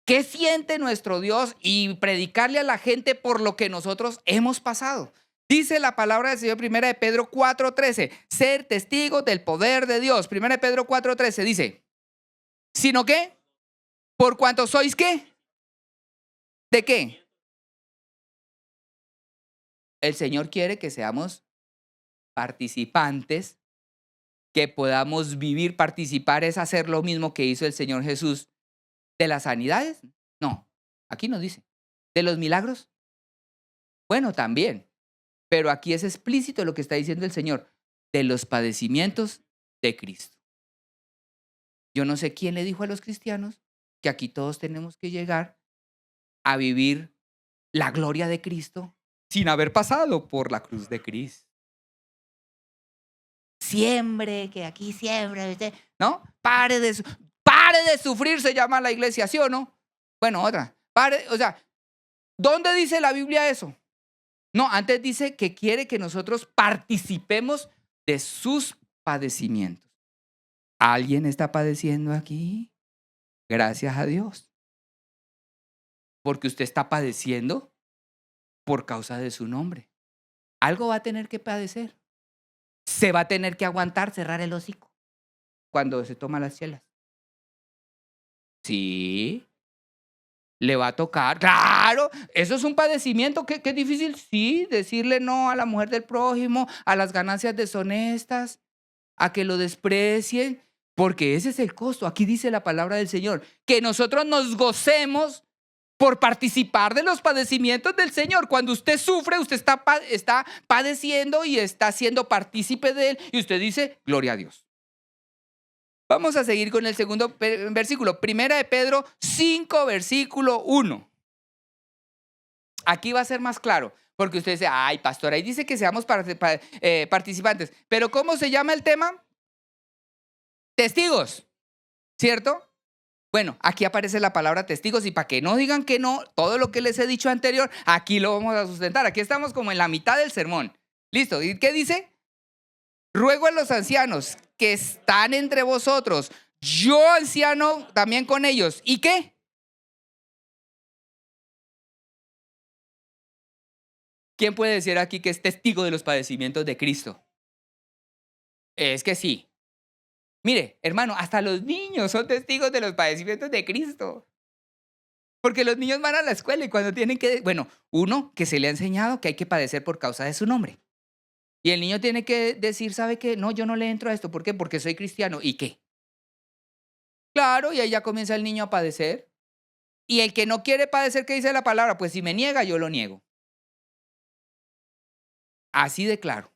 qué siente nuestro Dios y predicarle a la gente por lo que nosotros hemos pasado. Dice la palabra del Señor, Primera de Pedro 4:13, ser testigos del poder de Dios. Primera de Pedro 4:13 dice, ¿sino qué? ¿Por cuanto sois qué? ¿De qué? El Señor quiere que seamos participantes, que podamos vivir, participar es hacer lo mismo que hizo el Señor Jesús. ¿De las sanidades? No, aquí nos dice. ¿De los milagros? Bueno, también. Pero aquí es explícito lo que está diciendo el Señor, de los padecimientos de Cristo. Yo no sé quién le dijo a los cristianos que aquí todos tenemos que llegar a vivir la gloria de Cristo sin haber pasado por la cruz de Cristo. Siempre, que aquí siempre, ¿viste? ¿No? Pare de sufrir, se llama la iglesia, ¿sí o no? Bueno, otra. O sea, ¿dónde dice la Biblia eso? No, antes dice que quiere que nosotros participemos de sus padecimientos. ¿Alguien está padeciendo aquí? Gracias a Dios. Porque usted está padeciendo por causa de su nombre. Algo va a tener que padecer. Se va a tener que aguantar, cerrar el hocico cuando se toma las chelas. Sí. Le va a tocar. Claro, eso es un padecimiento. ¿Qué difícil? Sí, decirle no a la mujer del prójimo, a las ganancias deshonestas, a que lo desprecien, porque ese es el costo. Aquí dice la palabra del Señor, que nosotros nos gocemos por participar de los padecimientos del Señor. Cuando usted sufre, usted está padeciendo y está siendo partícipe de Él. Y usted dice, gloria a Dios. Vamos a seguir con el segundo versículo. Primera de Pedro 5, versículo 1. Aquí va a ser más claro. Porque usted dice, ay, pastor, ahí dice que seamos participantes. Pero ¿cómo se llama el tema? Testigos, ¿cierto? Bueno, aquí aparece la palabra testigos y para que no digan que no, todo lo que les he dicho anterior, aquí lo vamos a sustentar. Aquí estamos como en la mitad del sermón. ¿Listo? ¿Y qué dice? Ruego a los ancianos que están entre vosotros, yo anciano también con ellos. ¿Y qué? ¿Quién puede decir aquí que es testigo de los padecimientos de Cristo? Es que sí. Mire, hermano, hasta los niños son testigos de los padecimientos de Cristo. Porque los niños van a la escuela y cuando tienen que, bueno, uno que se le ha enseñado que hay que padecer por causa de su nombre. Y el niño tiene que decir, ¿sabe qué? No, yo no le entro a esto. ¿Por qué? Porque soy cristiano. ¿Y qué? Claro, y ahí ya comienza el niño a padecer. Y el que no quiere padecer, ¿qué dice la palabra? Pues si me niega, yo lo niego. Así de claro.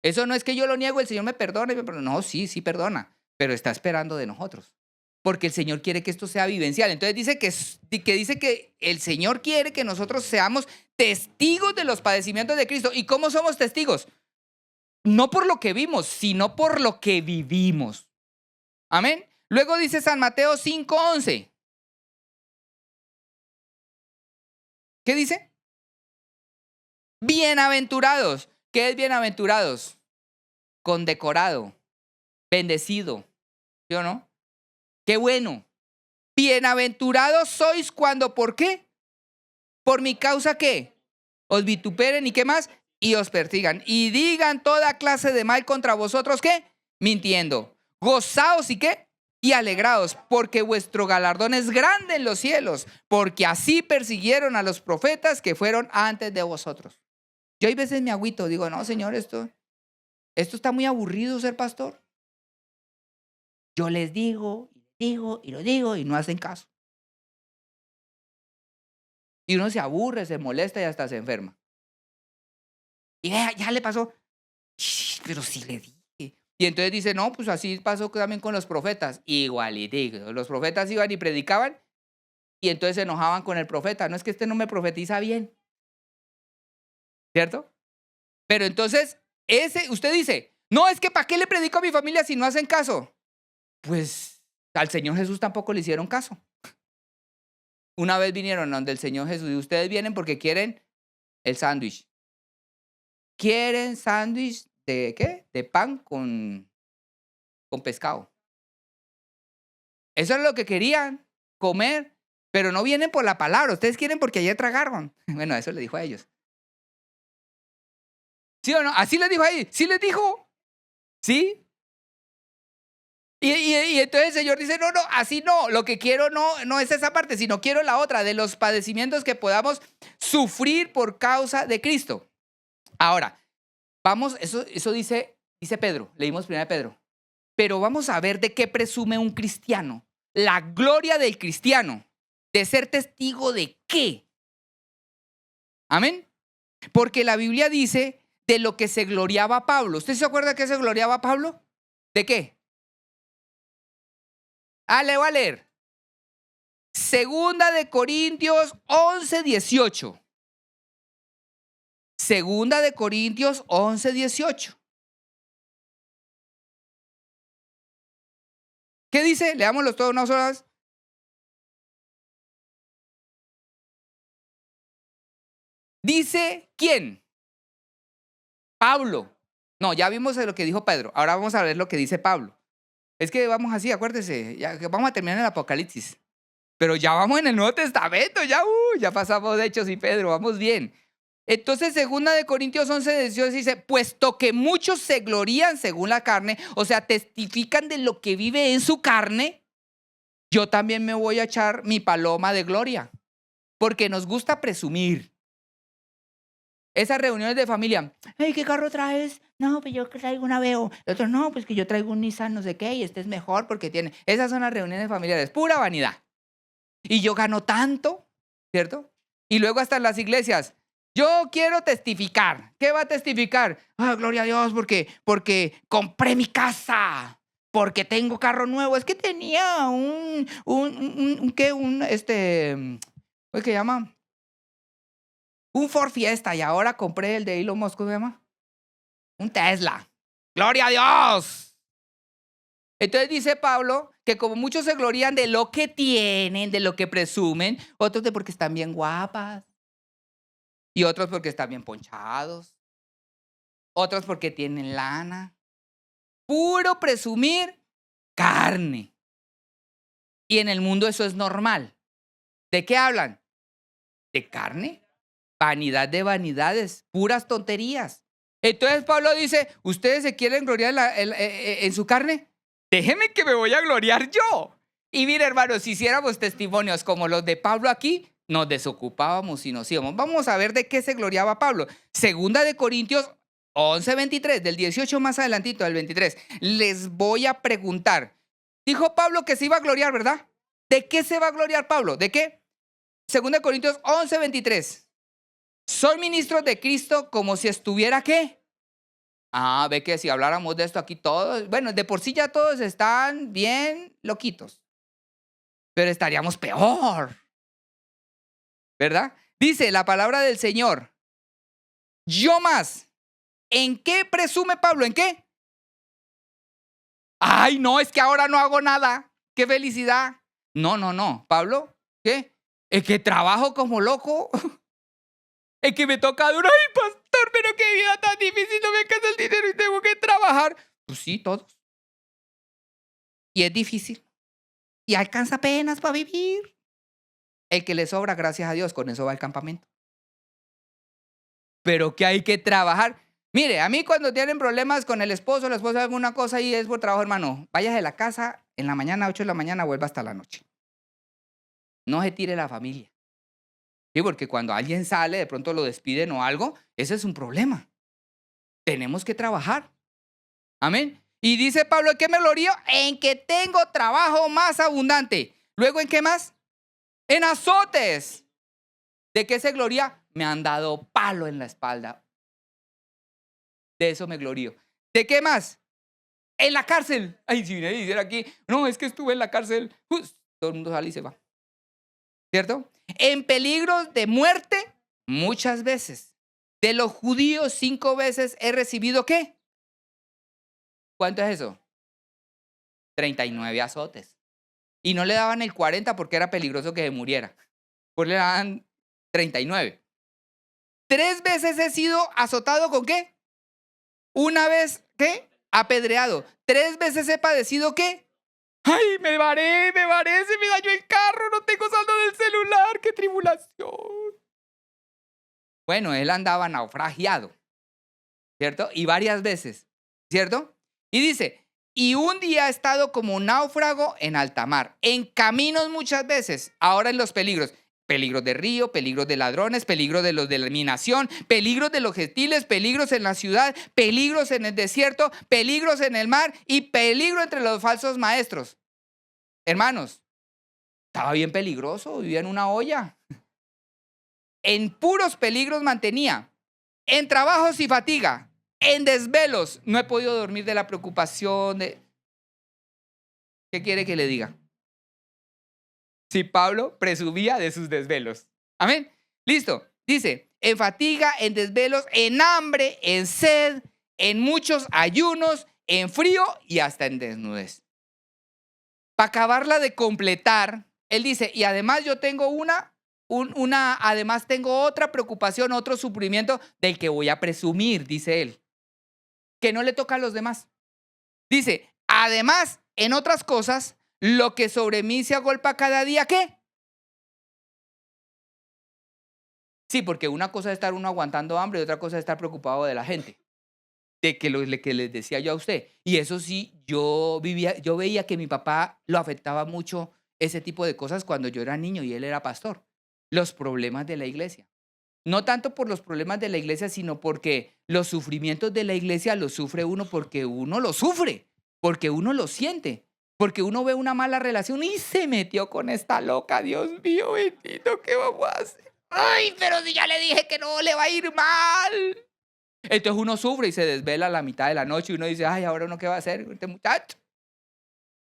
Eso no es que yo lo niego, el Señor me perdona. No, sí, sí perdona, pero está esperando de nosotros. Porque el Señor quiere que esto sea vivencial. Entonces dice que el Señor quiere que nosotros seamos testigos de los padecimientos de Cristo. ¿Y cómo somos testigos? No por lo que vimos, sino por lo que vivimos. Amén. Luego dice San Mateo 5:11. ¿Qué dice? Bienaventurados. ¿Qué es bienaventurados? Condecorado, bendecido, ¿sí o no? Qué bueno. Bienaventurados sois cuando, ¿por qué? Por mi causa, ¿qué? Os vituperen y ¿qué más? Y os persigan. Y digan toda clase de mal contra vosotros, ¿qué? Mintiendo. Gozaos y ¿qué? Y alegraos, porque vuestro galardón es grande en los cielos, porque así persiguieron a los profetas que fueron antes de vosotros. Yo hay veces me agüito, digo, no, Señor, esto está muy aburrido ser pastor. Yo les digo, y lo digo, y no hacen caso. Y uno se aburre, se molesta y hasta se enferma. Y ya le pasó. Pero sí le dije. Y entonces dice, no, pues así pasó también con los profetas. Igualito. Los profetas iban y predicaban y entonces se enojaban con el profeta. No es que este no me profetiza bien. ¿Cierto? Pero entonces, usted dice, no, es que ¿para qué le predico a mi familia si no hacen caso? Pues al Señor Jesús tampoco le hicieron caso. Una vez vinieron donde el Señor Jesús y ustedes vienen porque quieren el sándwich. ¿Quieren sándwich de qué? De pan con pescado. Eso es lo que querían comer, pero no vienen por la palabra. Ustedes quieren porque ayer tragaron. Bueno, eso le dijo a ellos. ¿Sí o no? Así les dijo ahí. ¿Sí les dijo? ¿Sí? Y entonces el Señor dice, no, así no. Lo que quiero no es esa parte, sino quiero la otra, de los padecimientos que podamos sufrir por causa de Cristo. Ahora, vamos, eso dice Pedro, leímos primero de Pedro. Pero vamos a ver de qué presume un cristiano. La gloria del cristiano. ¿De ser testigo de qué? Amén. Porque la Biblia dice de lo que se gloriaba Pablo. ¿Usted se acuerda que se gloriaba Pablo? ¿De qué? Le voy a leer. Segunda de Corintios 11:18. Segunda de Corintios 11:18. ¿Qué dice? Leámoslo todos unas horas. Dice, ¿quién? Pablo. No, ya vimos lo que dijo Pedro. Ahora vamos a ver lo que dice Pablo. Es que vamos así, acuérdese. Ya vamos a terminar en el Apocalipsis. Pero ya vamos en el Nuevo Testamento. Ya pasamos de Hechos y Pedro. Vamos bien. Entonces, segunda de Corintios 11:18 dice, puesto que muchos se glorían según la carne, o sea, testifican de lo que vive en su carne, yo también me voy a echar mi paloma de gloria, porque nos gusta presumir. Esas reuniones de familia, hey, ¿qué carro traes? No, pues yo traigo una Aveo. El otro, no, pues que yo traigo un Nissan no sé qué y este es mejor porque tiene. Esas son las reuniones familiares, pura vanidad. Y yo gano tanto, ¿cierto? Y luego hasta en las iglesias. Yo quiero testificar. ¿Qué va a testificar? Ah, gloria a Dios, porque compré mi casa, porque tengo carro nuevo. Es que tenía ¿qué? ¿cómo se llama? Un Ford Fiesta y ahora compré el de Elon Musk, ¿cómo se llama? Un Tesla. ¡Gloria a Dios! Entonces dice Pablo que como muchos se glorían de lo que tienen, de lo que presumen, otros de porque están bien guapas, y otros porque están bien ponchados, otros porque tienen lana. Puro presumir carne. Y en el mundo eso es normal. ¿De qué hablan? ¿De carne? Vanidad de vanidades, puras tonterías. Entonces Pablo dice, ¿ustedes se quieren gloriar en su carne? Déjenme que me voy a gloriar yo. Y mire, hermanos, si hiciéramos testimonios como los de Pablo aquí, nos desocupábamos y nos íbamos. Vamos a ver de qué se gloriaba Pablo. Segunda de Corintios 11:23, del 18 más adelantito, del 23. Les voy a preguntar. Dijo Pablo que se iba a gloriar, ¿verdad? ¿De qué se va a gloriar Pablo? ¿De qué? Segunda de Corintios 11:23. Soy ministro de Cristo como si estuviera, ¿qué? Ah, ve que si habláramos de esto aquí todos, bueno, de por sí ya todos están bien loquitos, pero estaríamos peor, ¿verdad? Dice la palabra del Señor, yo más. ¿En qué presume Pablo? ¿En qué? Ay, no, es que ahora no hago nada. ¡Qué felicidad! No. Pablo, ¿qué? Es que trabajo como loco. Es que me toca duro. Ay, pastor, pero qué vida tan difícil. No me alcanza el dinero y tengo que trabajar. Pues sí, todos. Y es difícil. Y alcanza apenas para vivir. El que le sobra, gracias a Dios, con eso va al campamento. Pero que hay que trabajar. Mire, a mí cuando tienen problemas con el esposo, la esposa alguna cosa y es por trabajo, hermano, váyase de la casa en la mañana, 8 de la mañana, vuelva hasta la noche. No se tire la familia. Sí, porque cuando alguien sale, de pronto lo despiden o algo, ese es un problema. Tenemos que trabajar. Amén. Y dice Pablo, ¿en qué me glorío? En que tengo trabajo más abundante. Luego, ¿en qué más? En azotes. ¿De qué se gloria? Me han dado palo en la espalda. De eso me glorío. ¿De qué más? En la cárcel. Ay, si viene a decir aquí, no, es que estuve en la cárcel. Todo el mundo sale y se va. ¿Cierto? En peligros de muerte, muchas veces. De los judíos, 5 veces he recibido, ¿qué? ¿Cuánto es eso? 39 azotes. Y no le daban el 40 porque era peligroso que se muriera. Pues le daban 39. 3 veces he sido azotado ¿con qué? Una vez, ¿qué? Apedreado. 3 veces he padecido, ¿qué? ¡Ay, me varé! Se me dañó el carro, no tengo saldo del celular, qué tribulación. Bueno, él andaba naufragiado, ¿cierto? Y varias veces, ¿cierto? Y dice, y un día he estado como náufrago en alta mar, en caminos muchas veces, ahora en los peligros. Peligros de río, peligros de ladrones, peligros de los de mi nación, peligros de los gentiles, peligros en la ciudad, peligros en el desierto, peligros en el mar y peligro entre los falsos maestros. Hermanos, estaba bien peligroso, vivía en una olla. En puros peligros mantenía, en trabajos y fatiga, en desvelos. No he podido dormir de la preocupación de... ¿Qué quiere que le diga? Si Pablo presumía de sus desvelos. Amén. Listo. Dice, en fatiga, en desvelos, en hambre, en sed, en muchos ayunos, en frío y hasta en desnudez. Para acabarla de completar, él dice, y además yo tengo además tengo otra preocupación, otro sufrimiento del que voy a presumir, dice él, que no le toca a los demás. Dice, además, en otras cosas, lo que sobre mí se agolpa cada día, ¿qué? Sí, porque una cosa es estar uno aguantando hambre y otra cosa es estar preocupado de la gente. De que lo que les decía yo a usted. Y eso sí, yo veía que mi papá lo afectaba mucho ese tipo de cosas cuando yo era niño y él era pastor. Los problemas de la iglesia. No tanto por los problemas de la iglesia, sino porque los sufrimientos de la iglesia los sufre uno porque uno los sufre, porque uno los siente. Porque uno ve una mala relación y se metió con esta loca, Dios mío bendito, ¿qué vamos a hacer? Ay, pero si ya le dije que no le va a ir mal. Entonces uno sufre y se desvela a la mitad de la noche y uno dice, ay, ahora uno qué va a hacer con este muchacho.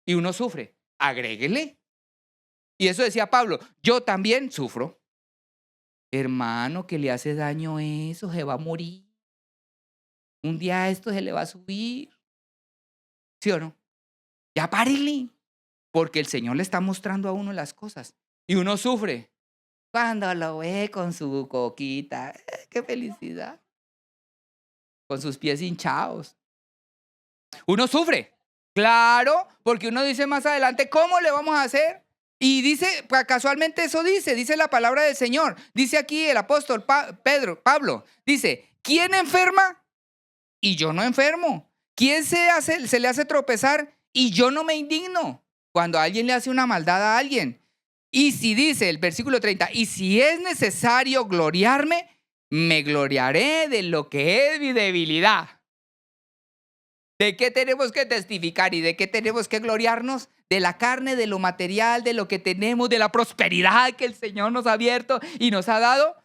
Y uno sufre, agréguele. Y eso decía Pablo, yo también sufro. Hermano, que le hace daño eso, se va a morir. Un día esto se le va a subir. ¿Sí o no? Ya párele. Porque el Señor le está mostrando a uno las cosas. Y uno sufre. Cuando lo ve con su coquita, qué felicidad. Con sus pies hinchados. Uno sufre. Claro, porque uno dice más adelante, ¿cómo le vamos a hacer? Y dice, casualmente eso dice la palabra del Señor. Dice aquí el apóstol Pablo, dice, ¿quién enferma? Y yo no enfermo. ¿Quién se le hace tropezar? Y yo no me indigno. Cuando alguien le hace una maldad a alguien. Y si dice el versículo 30, y si es necesario gloriarme, me gloriaré de lo que es mi debilidad. ¿De qué tenemos que testificar y de qué tenemos que gloriarnos? De la carne, de lo material, de lo que tenemos, de la prosperidad que el Señor nos ha abierto y nos ha dado,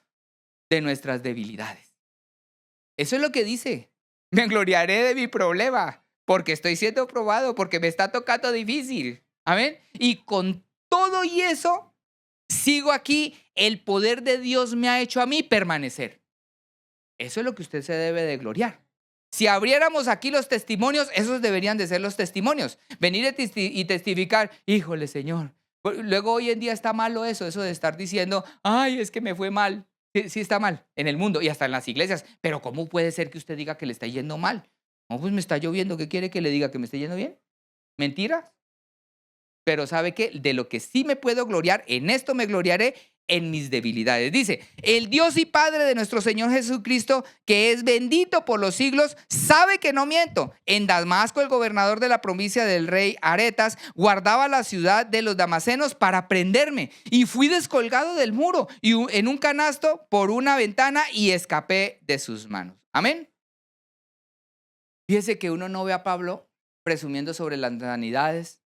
de nuestras debilidades. Eso es lo que dice. Me gloriaré de mi problema, porque estoy siendo probado, porque me está tocando difícil. Amén. Y con todo y eso, sigo aquí. El poder de Dios me ha hecho a mí permanecer. Eso es lo que usted se debe de gloriar. Si abriéramos aquí los testimonios, esos deberían de ser los testimonios. Venir y testificar, híjole, Señor. Luego hoy en día está malo eso de estar diciendo, ay, es que me fue mal. Sí está mal en el mundo y hasta en las iglesias. Pero ¿cómo puede ser que usted diga que le está yendo mal? No, pues me está lloviendo. ¿Qué quiere que le diga? ¿Que me esté yendo bien? ¿Mentira? Pero ¿sabe qué? De lo que sí me puedo gloriar, en esto me gloriaré, en mis debilidades. Dice, el Dios y Padre de nuestro Señor Jesucristo, que es bendito por los siglos, sabe que no miento. En Damasco, el gobernador de la provincia del rey Aretas guardaba la ciudad de los damasenos para prenderme. Y fui descolgado del muro y en un canasto por una ventana y escapé de sus manos. Amén. Fíjese que uno no ve a Pablo presumiendo sobre las sanidades,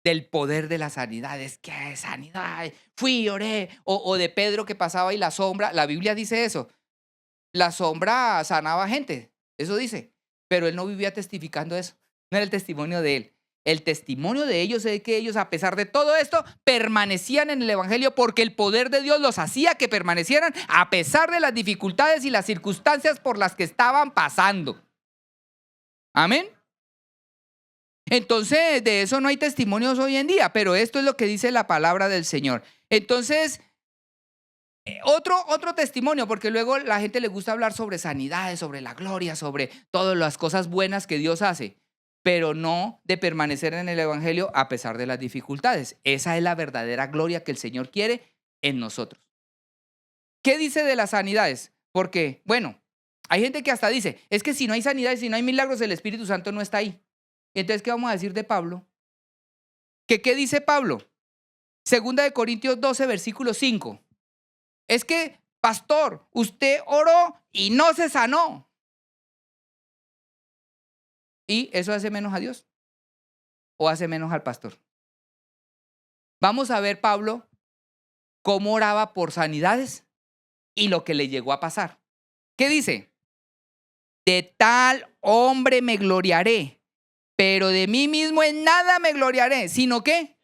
del poder de las sanidades. ¿Qué sanidad? Fui, oré. O de Pedro que pasaba y la sombra. La Biblia dice eso. La sombra sanaba gente. Eso dice. Pero él no vivía testificando eso. No era el testimonio de él. El testimonio de ellos es que ellos, a pesar de todo esto, permanecían en el evangelio porque el poder de Dios los hacía que permanecieran a pesar de las dificultades y las circunstancias por las que estaban pasando. Amén. Entonces, de eso no hay testimonios hoy en día, pero esto es lo que dice la palabra del Señor. Entonces, otro testimonio, porque luego la gente le gusta hablar sobre sanidades, sobre la gloria, sobre todas las cosas buenas que Dios hace, pero no de permanecer en el evangelio a pesar de las dificultades. Esa es la verdadera gloria que el Señor quiere en nosotros. ¿Qué dice de las sanidades? Porque, bueno, hay gente que hasta dice, es que si no hay sanidades, si no hay milagros, el Espíritu Santo no está ahí. Entonces, ¿qué vamos a decir de Pablo? ¿Qué dice Pablo? Segunda de Corintios 12, versículo 5. Es que, pastor, usted oró y no se sanó. ¿Y eso hace menos a Dios? ¿O hace menos al pastor? Vamos a ver, Pablo, cómo oraba por sanidades y lo que le llegó a pasar. ¿Qué dice? De tal hombre me gloriaré, pero de mí mismo en nada me gloriaré, sino que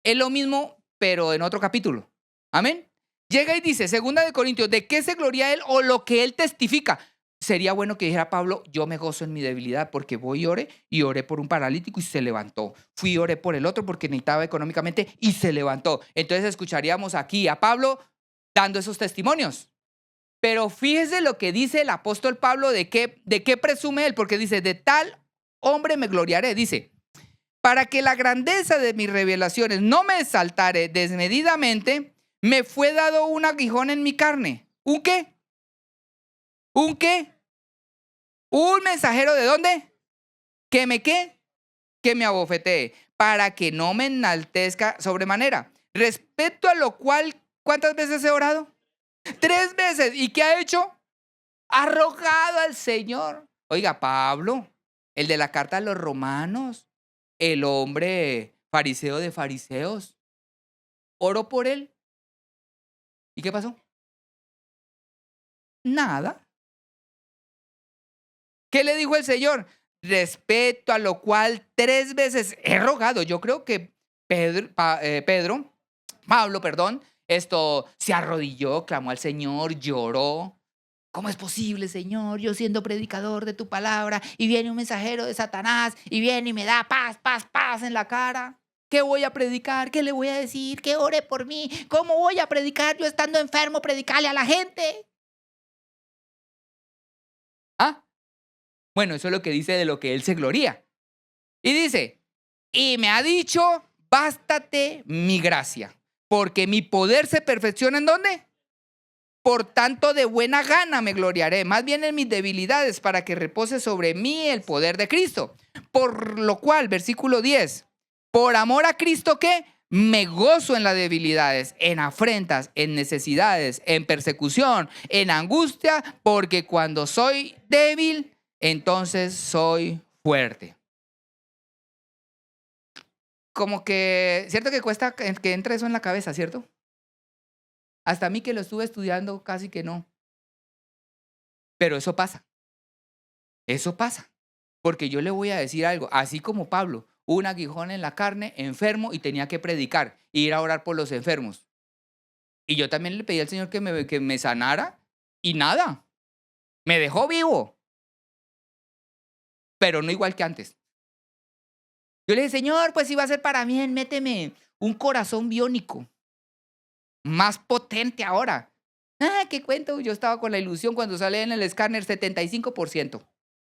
es lo mismo, pero en otro capítulo. Amén. Llega y dice, segunda de Corintios, ¿de qué se gloria él o lo que él testifica? Sería bueno que dijera Pablo, yo me gozo en mi debilidad porque voy y oré por un paralítico y se levantó. Fui y oré por el otro porque necesitaba económicamente y se levantó. Entonces escucharíamos aquí a Pablo dando esos testimonios. Pero fíjese lo que dice el apóstol Pablo de qué presume él, porque dice, de tal hombre me gloriaré. Dice, para que la grandeza de mis revelaciones no me exaltare desmedidamente, me fue dado un aguijón en mi carne. ¿Un qué? ¿Un qué? ¿Un mensajero de dónde? ¿Que me qué? Que me abofetee, para que no me enaltezca sobremanera. Respecto a lo cual, ¿cuántas veces he orado? 3 veces. ¿Y qué ha hecho? Ha rogado al Señor. Oiga, Pablo, el de la carta a los romanos, el hombre fariseo de fariseos. Oró por él. ¿Y qué pasó? Nada. ¿Qué le dijo el Señor? Respecto a lo cual 3 veces he rogado. Yo creo que Pablo, perdón, esto se arrodilló, clamó al Señor, lloró. ¿Cómo es posible, Señor? Yo siendo predicador de tu palabra y viene un mensajero de Satanás y viene y me da paz, paz, paz en la cara. ¿Qué voy a predicar? ¿Qué le voy a decir? Que ore por mí. ¿Cómo voy a predicar yo estando enfermo, predicarle a la gente? Ah, bueno, eso es lo que dice de lo que él se gloría. Y dice, y me ha dicho, bástate mi gracia, porque mi poder se perfecciona ¿en dónde? Por tanto, de buena gana me gloriaré, más bien en mis debilidades, para que repose sobre mí el poder de Cristo. Por lo cual, versículo 10, por amor a Cristo, ¿qué? Me gozo en las debilidades, en afrentas, en necesidades, en persecución, en angustia, porque cuando soy débil, entonces soy fuerte. Como que, cierto que cuesta que entre eso en la cabeza, ¿cierto? Hasta a mí que lo estuve estudiando, casi que no. Pero eso pasa. Porque yo le voy a decir algo, así como Pablo, un aguijón en la carne, enfermo y tenía que predicar, e ir a orar por los enfermos. Y yo también le pedí al Señor que me sanara y nada, me dejó vivo, pero no igual que antes. Yo le dije, Señor, pues si va a ser para mí, méteme un corazón biónico, más potente ahora. Ah, ¿qué cuento? Yo estaba con la ilusión cuando sale en el escáner 75%.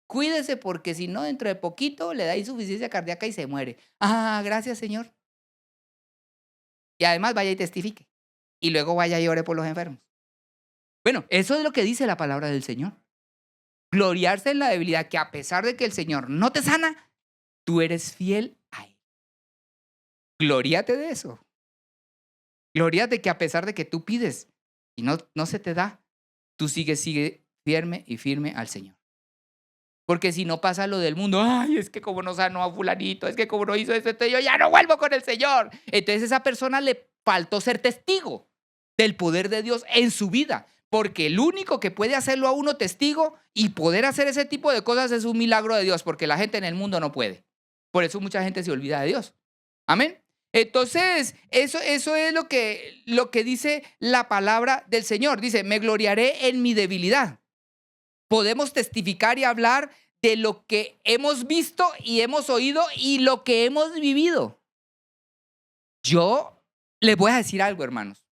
Cuídese porque si no, dentro de poquito le da insuficiencia cardíaca y se muere. Ah, gracias, Señor. Y además vaya y testifique. Y luego vaya y ore por los enfermos. Bueno, eso es lo que dice la palabra del Señor. Gloriarse en la debilidad, que a pesar de que el Señor no te sana, tú eres fiel a Él. Glóriate de eso. Glóriate que a pesar de que tú pides y no se te da, tú sigue firme y firme al Señor. Porque si no pasa lo del mundo, ay, es que como no sanó a fulanito, es que como no hizo esto, yo ya no vuelvo con el Señor. Entonces a esa persona le faltó ser testigo del poder de Dios en su vida. Porque el único que puede hacerlo a uno testigo y poder hacer ese tipo de cosas es un milagro de Dios, porque la gente en el mundo no puede. Por eso mucha gente se olvida de Dios. Amén. Entonces, eso es lo que dice la palabra del Señor. Dice, me gloriaré en mi debilidad. Podemos testificar y hablar de lo que hemos visto y hemos oído y lo que hemos vivido. Yo les voy a decir algo, hermanos.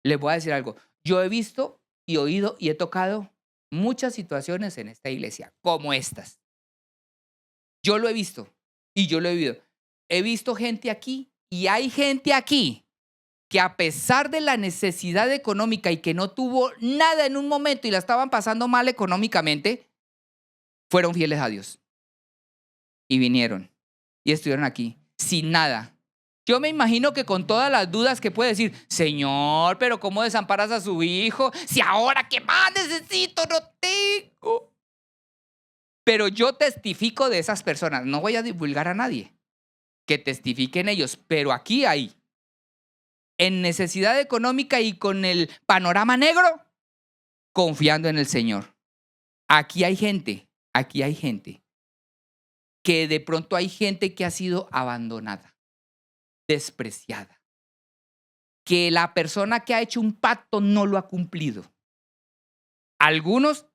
Les voy a decir algo. Yo he visto y oído y he tocado muchas situaciones en esta iglesia, como estas. Yo lo he visto y yo lo he vivido. He visto gente aquí y hay gente aquí que a pesar de la necesidad económica y que no tuvo nada en un momento y la estaban pasando mal económicamente, fueron fieles a Dios y vinieron y estuvieron aquí sin nada. Yo me imagino que con todas las dudas que puede decir, Señor, pero ¿cómo desamparas a su hijo? Si ahora que más necesito no tengo. Pero yo testifico de esas personas. No voy a divulgar a nadie. Que testifiquen ellos. Pero aquí hay, en necesidad económica y con el panorama negro, confiando en el Señor. Aquí hay gente que de pronto hay gente que ha sido abandonada, despreciada, que la persona que ha hecho un pacto no lo ha cumplido. Algunos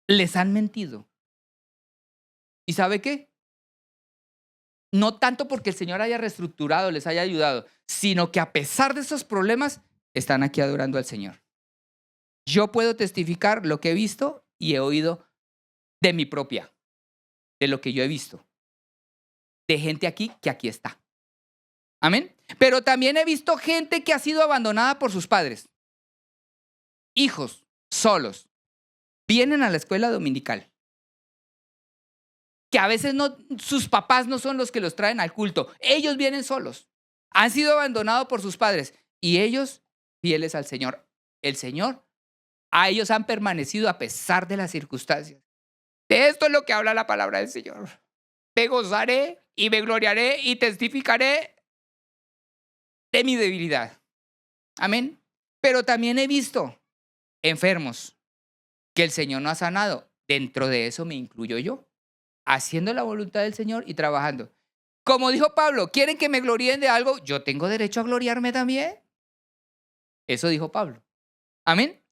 les han mentido. ¿Y sabe qué? No tanto porque el Señor haya reestructurado, les haya ayudado, sino que a pesar de esos problemas, están aquí adorando al Señor. Yo puedo testificar lo que he visto y he oído de mi propia, de lo que yo he visto, de gente aquí que aquí está. Amén. Pero también he visto gente que ha sido abandonada por sus padres. Hijos solos. Vienen a la escuela dominical. Que a veces sus papás no son los que los traen al culto. Ellos vienen solos. Han sido abandonados por sus padres. Y ellos, fieles al Señor. El Señor, a ellos han permanecido a pesar de las circunstancias. De esto es lo que habla la palabra del Señor. me gozaré y me gloriaré y testificaré de mi debilidad. Amén. Pero también he visto enfermos que el Señor no ha sanado. Dentro de eso me incluyo yo, haciendo la voluntad del Señor y trabajando. Como dijo Pablo, ¿quieren que me gloríen de algo? Yo tengo derecho a gloriarme también. Eso dijo Pablo. Amén.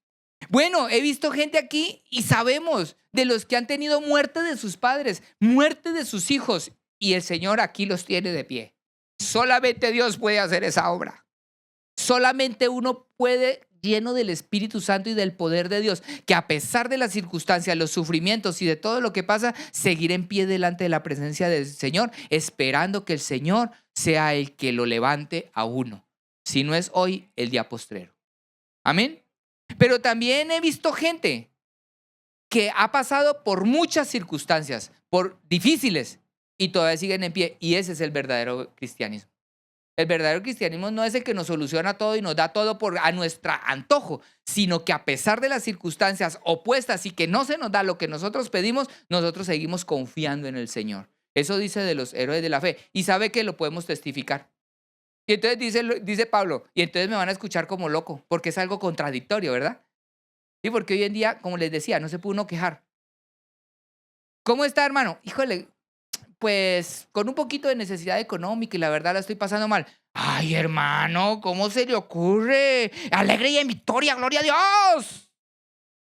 Bueno, he visto gente aquí y sabemos de los que han tenido muerte de sus padres, muerte de sus hijos, y el Señor aquí los tiene de pie. Solamente Dios puede hacer esa obra. Solamente uno puede, lleno del Espíritu Santo y del poder de Dios, que a pesar de las circunstancias, los sufrimientos y de todo lo que pasa, seguir en pie delante de la presencia del Señor, esperando que el Señor sea el que lo levante a uno. Si no es hoy, el día postrero. Amén. Pero también he visto gente que ha pasado por muchas circunstancias, por difíciles, y todavía siguen en pie. Y ese es el verdadero cristianismo. El verdadero cristianismo no es el que nos soluciona todo y nos da todo a nuestro antojo, sino que a pesar de las circunstancias opuestas y que no se nos da lo que nosotros pedimos, nosotros seguimos confiando en el Señor. Eso dice de los héroes de la fe. Y sabe que lo podemos testificar. Y entonces dice Pablo, y entonces me van a escuchar como loco, porque es algo contradictorio, ¿verdad? Sí, porque hoy en día, como les decía, no se puede uno quejar. ¿Cómo está, hermano? Híjole, pues con un poquito de necesidad económica y la verdad la estoy pasando mal. Ay, hermano, ¿cómo se le ocurre? Alegre y en victoria, gloria a Dios.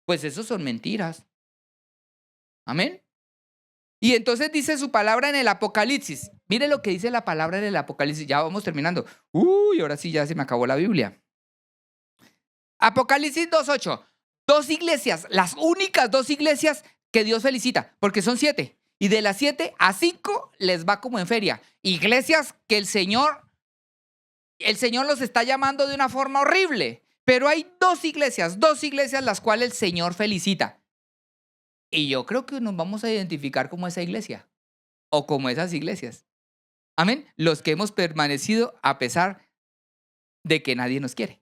Pues eso son mentiras. Amén. Y entonces dice su palabra en el Apocalipsis. Mire lo que dice la palabra en el Apocalipsis. Ya vamos terminando. Uy, ahora sí ya se me acabó la Biblia. Apocalipsis 2:8. Dos iglesias, las únicas dos iglesias que Dios felicita, porque son 7. Y de las 7 a 5 les va como en feria. Iglesias que el Señor los está llamando de una forma horrible. Pero hay dos iglesias las cuales el Señor felicita. Y yo creo que nos vamos a identificar como esa iglesia o como esas iglesias. Amén. Los que hemos permanecido a pesar de que nadie nos quiere.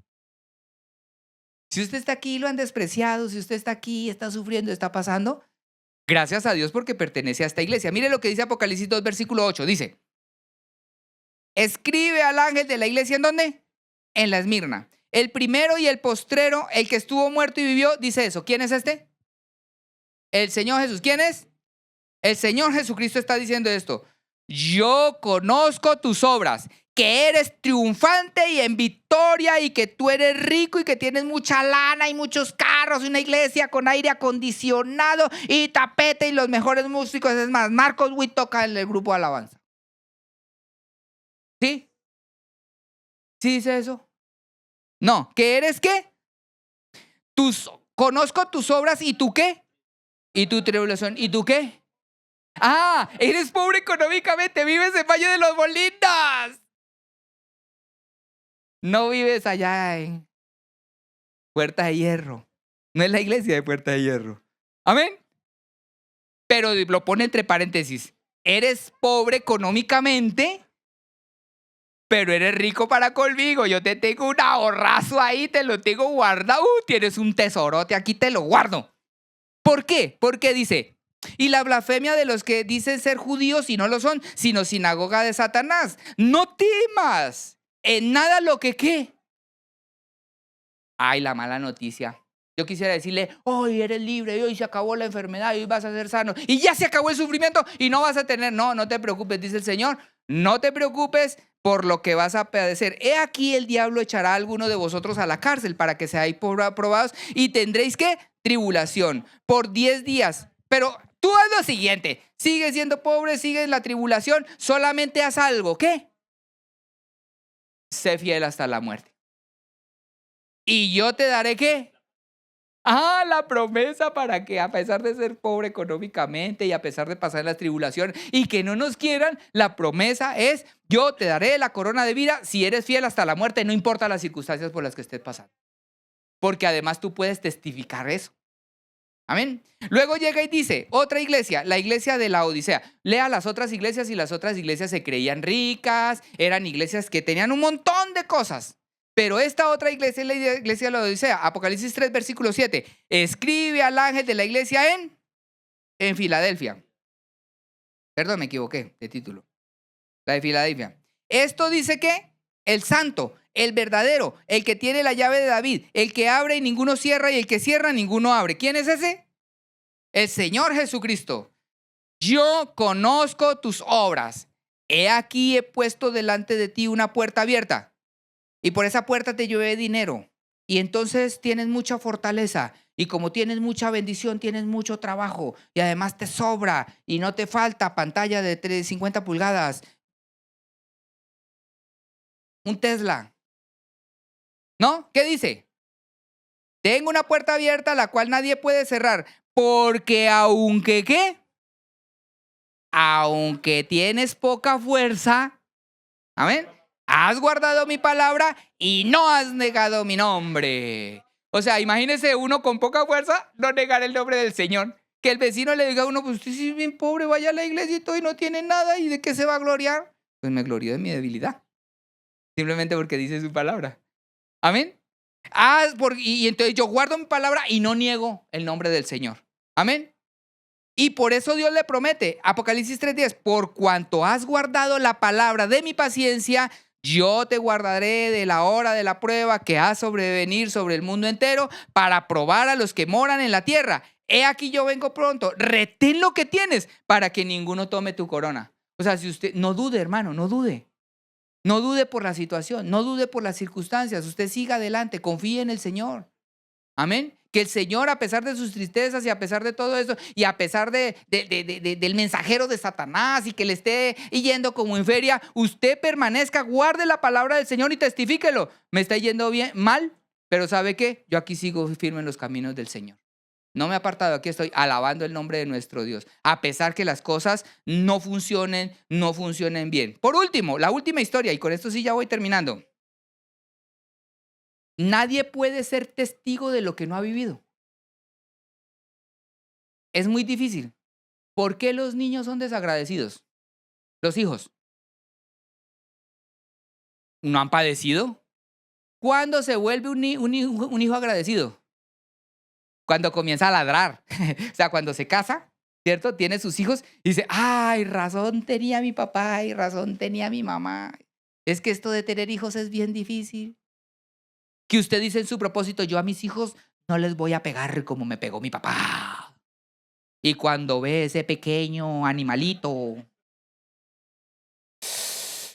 Si usted está aquí y lo han despreciado, si usted está aquí, está sufriendo, está pasando, gracias a Dios porque pertenece a esta iglesia. Mire lo que dice Apocalipsis 2, versículo 8. Dice, escribe al ángel de la iglesia, ¿en dónde? En la Esmirna. El primero y el postrero, el que estuvo muerto y vivió, dice eso. ¿Quién es este? El Señor Jesús. ¿Quién es? El Señor Jesucristo está diciendo esto. Yo conozco tus obras, que eres triunfante y en victoria y que tú eres rico y que tienes mucha lana y muchos carros y una iglesia con aire acondicionado y tapete y los mejores músicos. Es más, Marcos Witt toca en el grupo de alabanza. ¿Sí? ¿Sí dice eso? No. ¿Qué eres qué? Conozco tus obras y tú qué? Y tu tribulación. ¿Y tú qué? Ah, eres pobre económicamente, vives en Valle de los Molinos. No vives allá en Puerta de Hierro. No es la iglesia de Puerta de Hierro. Amén. Pero lo pone entre paréntesis. Eres pobre económicamente, pero eres rico para conmigo. Yo te tengo un ahorrazo ahí, te lo tengo guardado. Tienes un tesorote, aquí te lo guardo. ¿Por qué? Porque dice, y la blasfemia de los que dicen ser judíos y no lo son, sino sinagoga de Satanás. No temas en nada lo que ¿qué? Ay, la mala noticia. Yo quisiera decirle, hoy eres libre, hoy se acabó la enfermedad, hoy vas a ser sano, y ya se acabó el sufrimiento y no vas a tener, no te preocupes, dice el Señor, no te preocupes por lo que vas a padecer. He aquí el diablo echará a alguno de vosotros a la cárcel para que seáis probados y tendréis ¿qué? Tribulación por 10 días. Pero tú haz lo siguiente, sigue siendo pobre, sigue en la tribulación, solamente haz algo, ¿qué? Sé fiel hasta la muerte. Y yo te daré ¿qué? La promesa para que a pesar de ser pobre económicamente y a pesar de pasar las tribulaciones y que no nos quieran, la promesa es, yo te daré la corona de vida si eres fiel hasta la muerte, no importa las circunstancias por las que estés pasando. Porque además tú puedes testificar eso. Amén. Luego llega y dice, otra iglesia, la iglesia de la Odisea. Lea las otras iglesias y las otras iglesias se creían ricas, eran iglesias que tenían un montón de cosas. Pero esta otra iglesia es la iglesia de la Odisea. Apocalipsis 3, versículo 7. Escribe al ángel de la iglesia en Filadelfia. Perdón, me equivoqué de título. La de Filadelfia. Esto dice que el santo, el verdadero, el que tiene la llave de David, el que abre y ninguno cierra y el que cierra ninguno abre. ¿Quién es ese? El Señor Jesucristo. Yo conozco tus obras. He aquí he puesto delante de ti una puerta abierta y por esa puerta te llevé dinero. Y entonces tienes mucha fortaleza y como tienes mucha bendición, tienes mucho trabajo y además te sobra y no te falta pantalla de 50 pulgadas, un Tesla. ¿No? ¿Qué dice? Tengo una puerta abierta la cual nadie puede cerrar porque aunque ¿qué? Aunque tienes poca fuerza, amén, has guardado mi palabra y no has negado mi nombre. O sea, imagínese uno con poca fuerza no negar el nombre del Señor. Que el vecino le diga a uno, pues usted sí es bien pobre, vaya a la iglesia y todo y no tiene nada, ¿y de qué se va a gloriar? Pues me glorío de mi debilidad. Simplemente porque dice su palabra. Amén. Y entonces yo guardo mi palabra y no niego el nombre del Señor. Amén. Y por eso Dios le promete, Apocalipsis 3:10, por cuanto has guardado la palabra de mi paciencia, yo te guardaré de la hora de la prueba que ha sobrevenir sobre el mundo entero para probar a los que moran en la tierra. He aquí yo vengo pronto, retén lo que tienes para que ninguno tome tu corona. O sea, si usted, no dude, hermano, no dude. No dude por la situación, no dude por las circunstancias. Usted siga adelante, confíe en el Señor. Amén. Que el Señor, a pesar de sus tristezas y a pesar de todo eso, y a pesar del mensajero de Satanás y que le esté yendo como en feria, usted permanezca, guarde la palabra del Señor y testifíquelo. Me está yendo bien, mal, pero ¿sabe qué? Yo aquí sigo firme en los caminos del Señor. No me he apartado, aquí estoy alabando el nombre de nuestro Dios, a pesar que las cosas no funcionen bien. Por último, la última historia, y con esto sí ya voy terminando. Nadie puede ser testigo de lo que no ha vivido. Es muy difícil. ¿Por qué los niños son desagradecidos? Los hijos. ¿No han padecido? ¿Cuándo se vuelve un hijo agradecido? Cuando comienza a ladrar. O sea, cuando se casa, ¿cierto? Tiene sus hijos y dice, ay, razón tenía mi papá y razón tenía mi mamá. Es que esto de tener hijos es bien difícil. Que usted dice en su propósito, yo a mis hijos no les voy a pegar como me pegó mi papá. Y cuando ve ese pequeño animalito,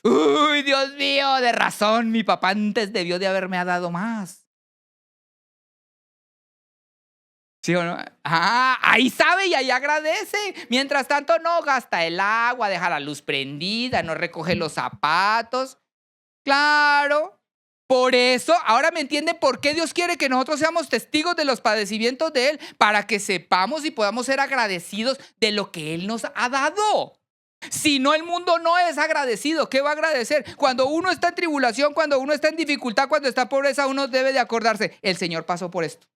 uy, Dios mío, de razón, mi papá antes debió de haberme dado más. ¿Sí o no? Ah, ahí sabe y ahí agradece. Mientras tanto, no gasta el agua, deja la luz prendida, no recoge los zapatos. Claro. Por eso, ahora me entienden por qué Dios quiere que nosotros seamos testigos de los padecimientos de Él, para que sepamos y podamos ser agradecidos de lo que Él nos ha dado. Si no, el mundo no es agradecido. ¿Qué va a agradecer? Cuando uno está en tribulación, cuando uno está en dificultad, cuando está en pobreza, uno debe de acordarse, el Señor pasó por esto.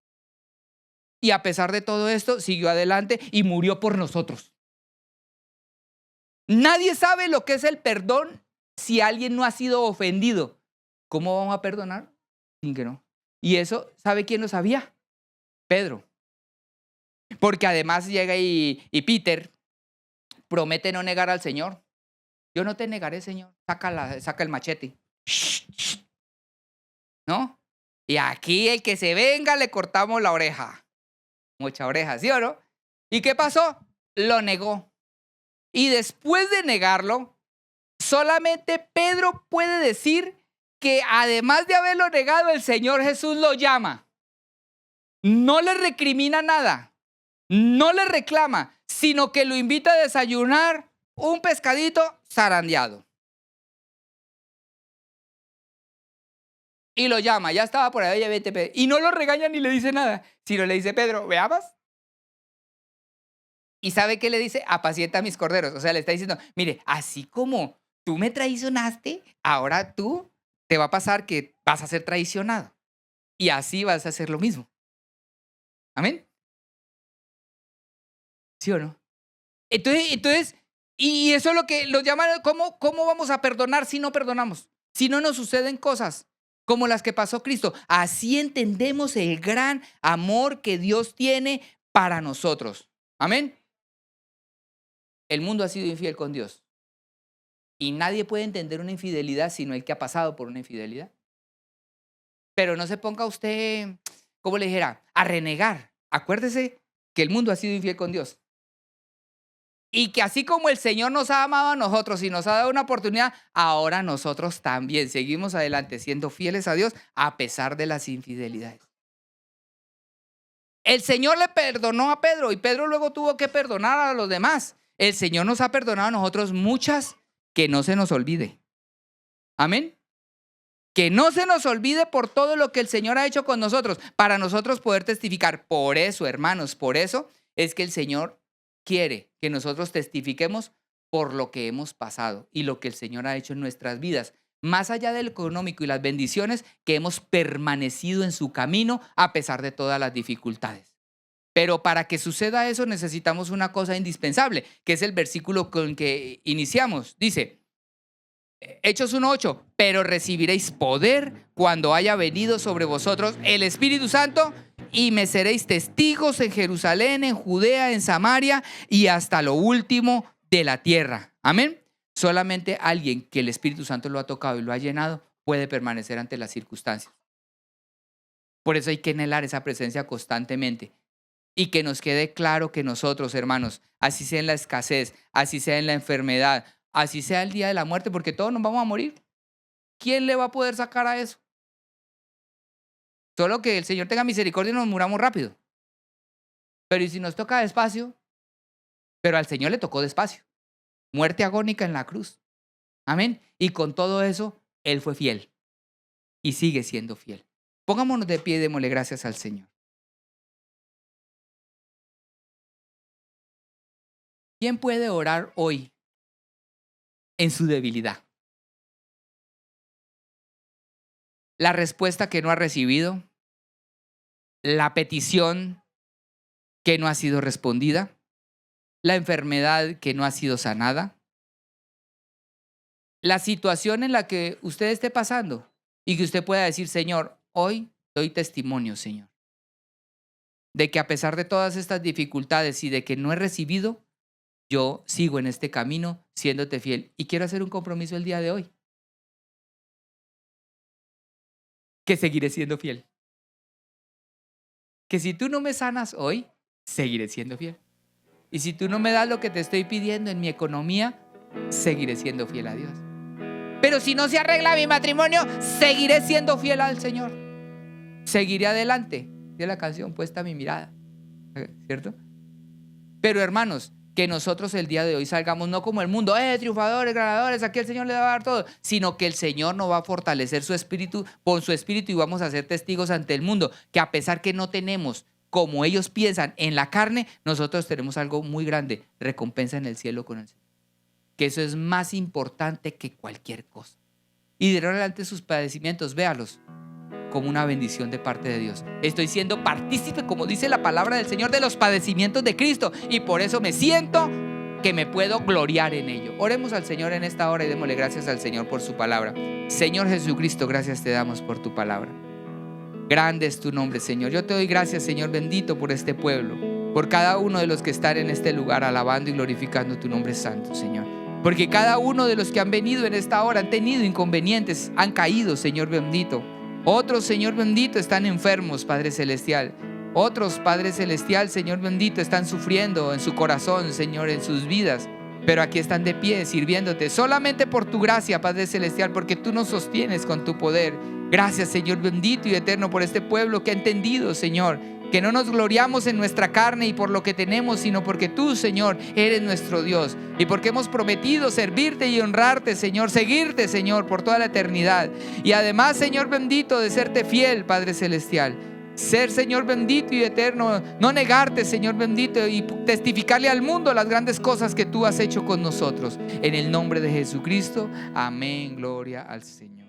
Y a pesar de todo esto, siguió adelante y murió por nosotros. Nadie sabe lo que es el perdón si alguien no ha sido ofendido. ¿Cómo vamos a perdonar? Sin que no. Y eso, ¿sabe quién lo sabía? Pedro. Porque además llega y Peter promete no negar al Señor. Yo no te negaré, Señor. Saca el machete. ¿No? Y aquí el que se venga le cortamos la oreja. Mucha oreja, ¿sí o no? ¿Y qué pasó? Lo negó. Y después de negarlo, solamente Pedro puede decir que además de haberlo negado, el Señor Jesús lo llama. No le recrimina nada. No le reclama, sino que lo invita a desayunar un pescadito zarandeado. Y lo llama, ya estaba por ahí, ya vete, Pedro. Y no lo regaña ni le dice nada, sino le dice, Pedro, veamos. ¿Y sabe qué le dice? Apacienta a mis corderos. O sea, le está diciendo, mire, así como tú me traicionaste, ahora tú te va a pasar que vas a ser traicionado. Y así vas a hacer lo mismo. Amén. ¿Sí o no? Entonces, y eso es lo que lo llaman, ¿cómo vamos a perdonar si no perdonamos? Si no nos suceden cosas como las que pasó Cristo. Así entendemos el gran amor que Dios tiene para nosotros. Amén. El mundo ha sido infiel con Dios. Y nadie puede entender una infidelidad sino el que ha pasado por una infidelidad. Pero no se ponga usted, ¿cómo le dijera?, a renegar. Acuérdese que el mundo ha sido infiel con Dios. Y que así como el Señor nos ha amado a nosotros y nos ha dado una oportunidad, ahora nosotros también seguimos adelante siendo fieles a Dios a pesar de las infidelidades. El Señor le perdonó a Pedro y Pedro luego tuvo que perdonar a los demás. El Señor nos ha perdonado a nosotros muchas, que no se nos olvide. Amén. Que no se nos olvide por todo lo que el Señor ha hecho con nosotros, para nosotros poder testificar. Por eso, hermanos, por eso es que el Señor quiere que nosotros testifiquemos por lo que hemos pasado y lo que el Señor ha hecho en nuestras vidas, más allá del económico y las bendiciones, que hemos permanecido en su camino a pesar de todas las dificultades. Pero para que suceda eso necesitamos una cosa indispensable, que es el versículo con que iniciamos. Dice, Hechos 1:8, pero recibiréis poder cuando haya venido sobre vosotros el Espíritu Santo y me seréis testigos en Jerusalén, en Judea, en Samaria y hasta lo último de la tierra. Amén. Solamente alguien que el Espíritu Santo lo ha tocado y lo ha llenado puede permanecer ante las circunstancias. Por eso hay que anhelar esa presencia constantemente. Y que nos quede claro que nosotros, hermanos, así sea en la escasez, así sea en la enfermedad, así sea el día de la muerte, porque todos nos vamos a morir. ¿Quién le va a poder sacar a eso? Solo que el Señor tenga misericordia y nos muramos rápido. Pero ¿y si nos toca despacio? Pero al Señor le tocó despacio. Muerte agónica en la cruz. Amén. Y con todo eso, Él fue fiel. Y sigue siendo fiel. Pongámonos de pie y démosle gracias al Señor. ¿Quién puede orar hoy en su debilidad? La respuesta que no ha recibido, la petición que no ha sido respondida, la enfermedad que no ha sido sanada, la situación en la que usted esté pasando y que usted pueda decir, Señor, hoy doy testimonio, Señor, de que a pesar de todas estas dificultades y de que no he recibido, yo sigo en este camino siéndote fiel y quiero hacer un compromiso el día de hoy. Que seguiré siendo fiel. Que si tú no me sanas hoy, seguiré siendo fiel. Y si tú no me das lo que te estoy pidiendo en mi economía, seguiré siendo fiel a Dios. Pero si no se arregla mi matrimonio, seguiré siendo fiel al Señor. Seguiré adelante. Dice la canción, puesta mi mirada. ¿Cierto? Pero hermanos, que nosotros el día de hoy salgamos no como el mundo, triunfadores, ganadores, aquí el Señor le va a dar todo, sino que el Señor nos va a fortalecer su espíritu, con su espíritu, y vamos a ser testigos ante el mundo, que a pesar que no tenemos como ellos piensan en la carne, nosotros tenemos algo muy grande, recompensa en el cielo con el Señor. Que eso es más importante que cualquier cosa. Y de adelante sus padecimientos, véalos como una bendición de parte de Dios. Estoy siendo partícipe, como dice la palabra del Señor, de los padecimientos de Cristo, y por eso me siento que me puedo gloriar en ello. Oremos al Señor en esta hora y démosle gracias al Señor por su palabra. Señor Jesucristo, gracias te damos por tu palabra. Grande es tu nombre, Señor. Yo te doy gracias, Señor bendito, por este pueblo, por cada uno de los que están en este lugar alabando y glorificando tu nombre santo, Señor. Porque cada uno de los que han venido en esta hora han tenido inconvenientes, han caído, Señor bendito. Otros, Señor bendito, están enfermos, Padre Celestial. Otros, Padre Celestial, Señor bendito, están sufriendo en su corazón, Señor, en sus vidas. Pero aquí están de pie, sirviéndote, solamente por tu gracia, Padre Celestial, porque tú nos sostienes con tu poder. Gracias, Señor bendito y eterno, por este pueblo que ha entendido, Señor, que no nos gloriamos en nuestra carne y por lo que tenemos, sino porque tú, Señor, eres nuestro Dios, y porque hemos prometido servirte y honrarte, Señor, seguirte, Señor, por toda la eternidad. Y además, Señor bendito, de serte fiel, Padre Celestial. Ser, Señor bendito y eterno, no negarte, Señor bendito, y testificarle al mundo las grandes cosas que tú has hecho con nosotros. En el nombre de Jesucristo, amén, gloria al Señor.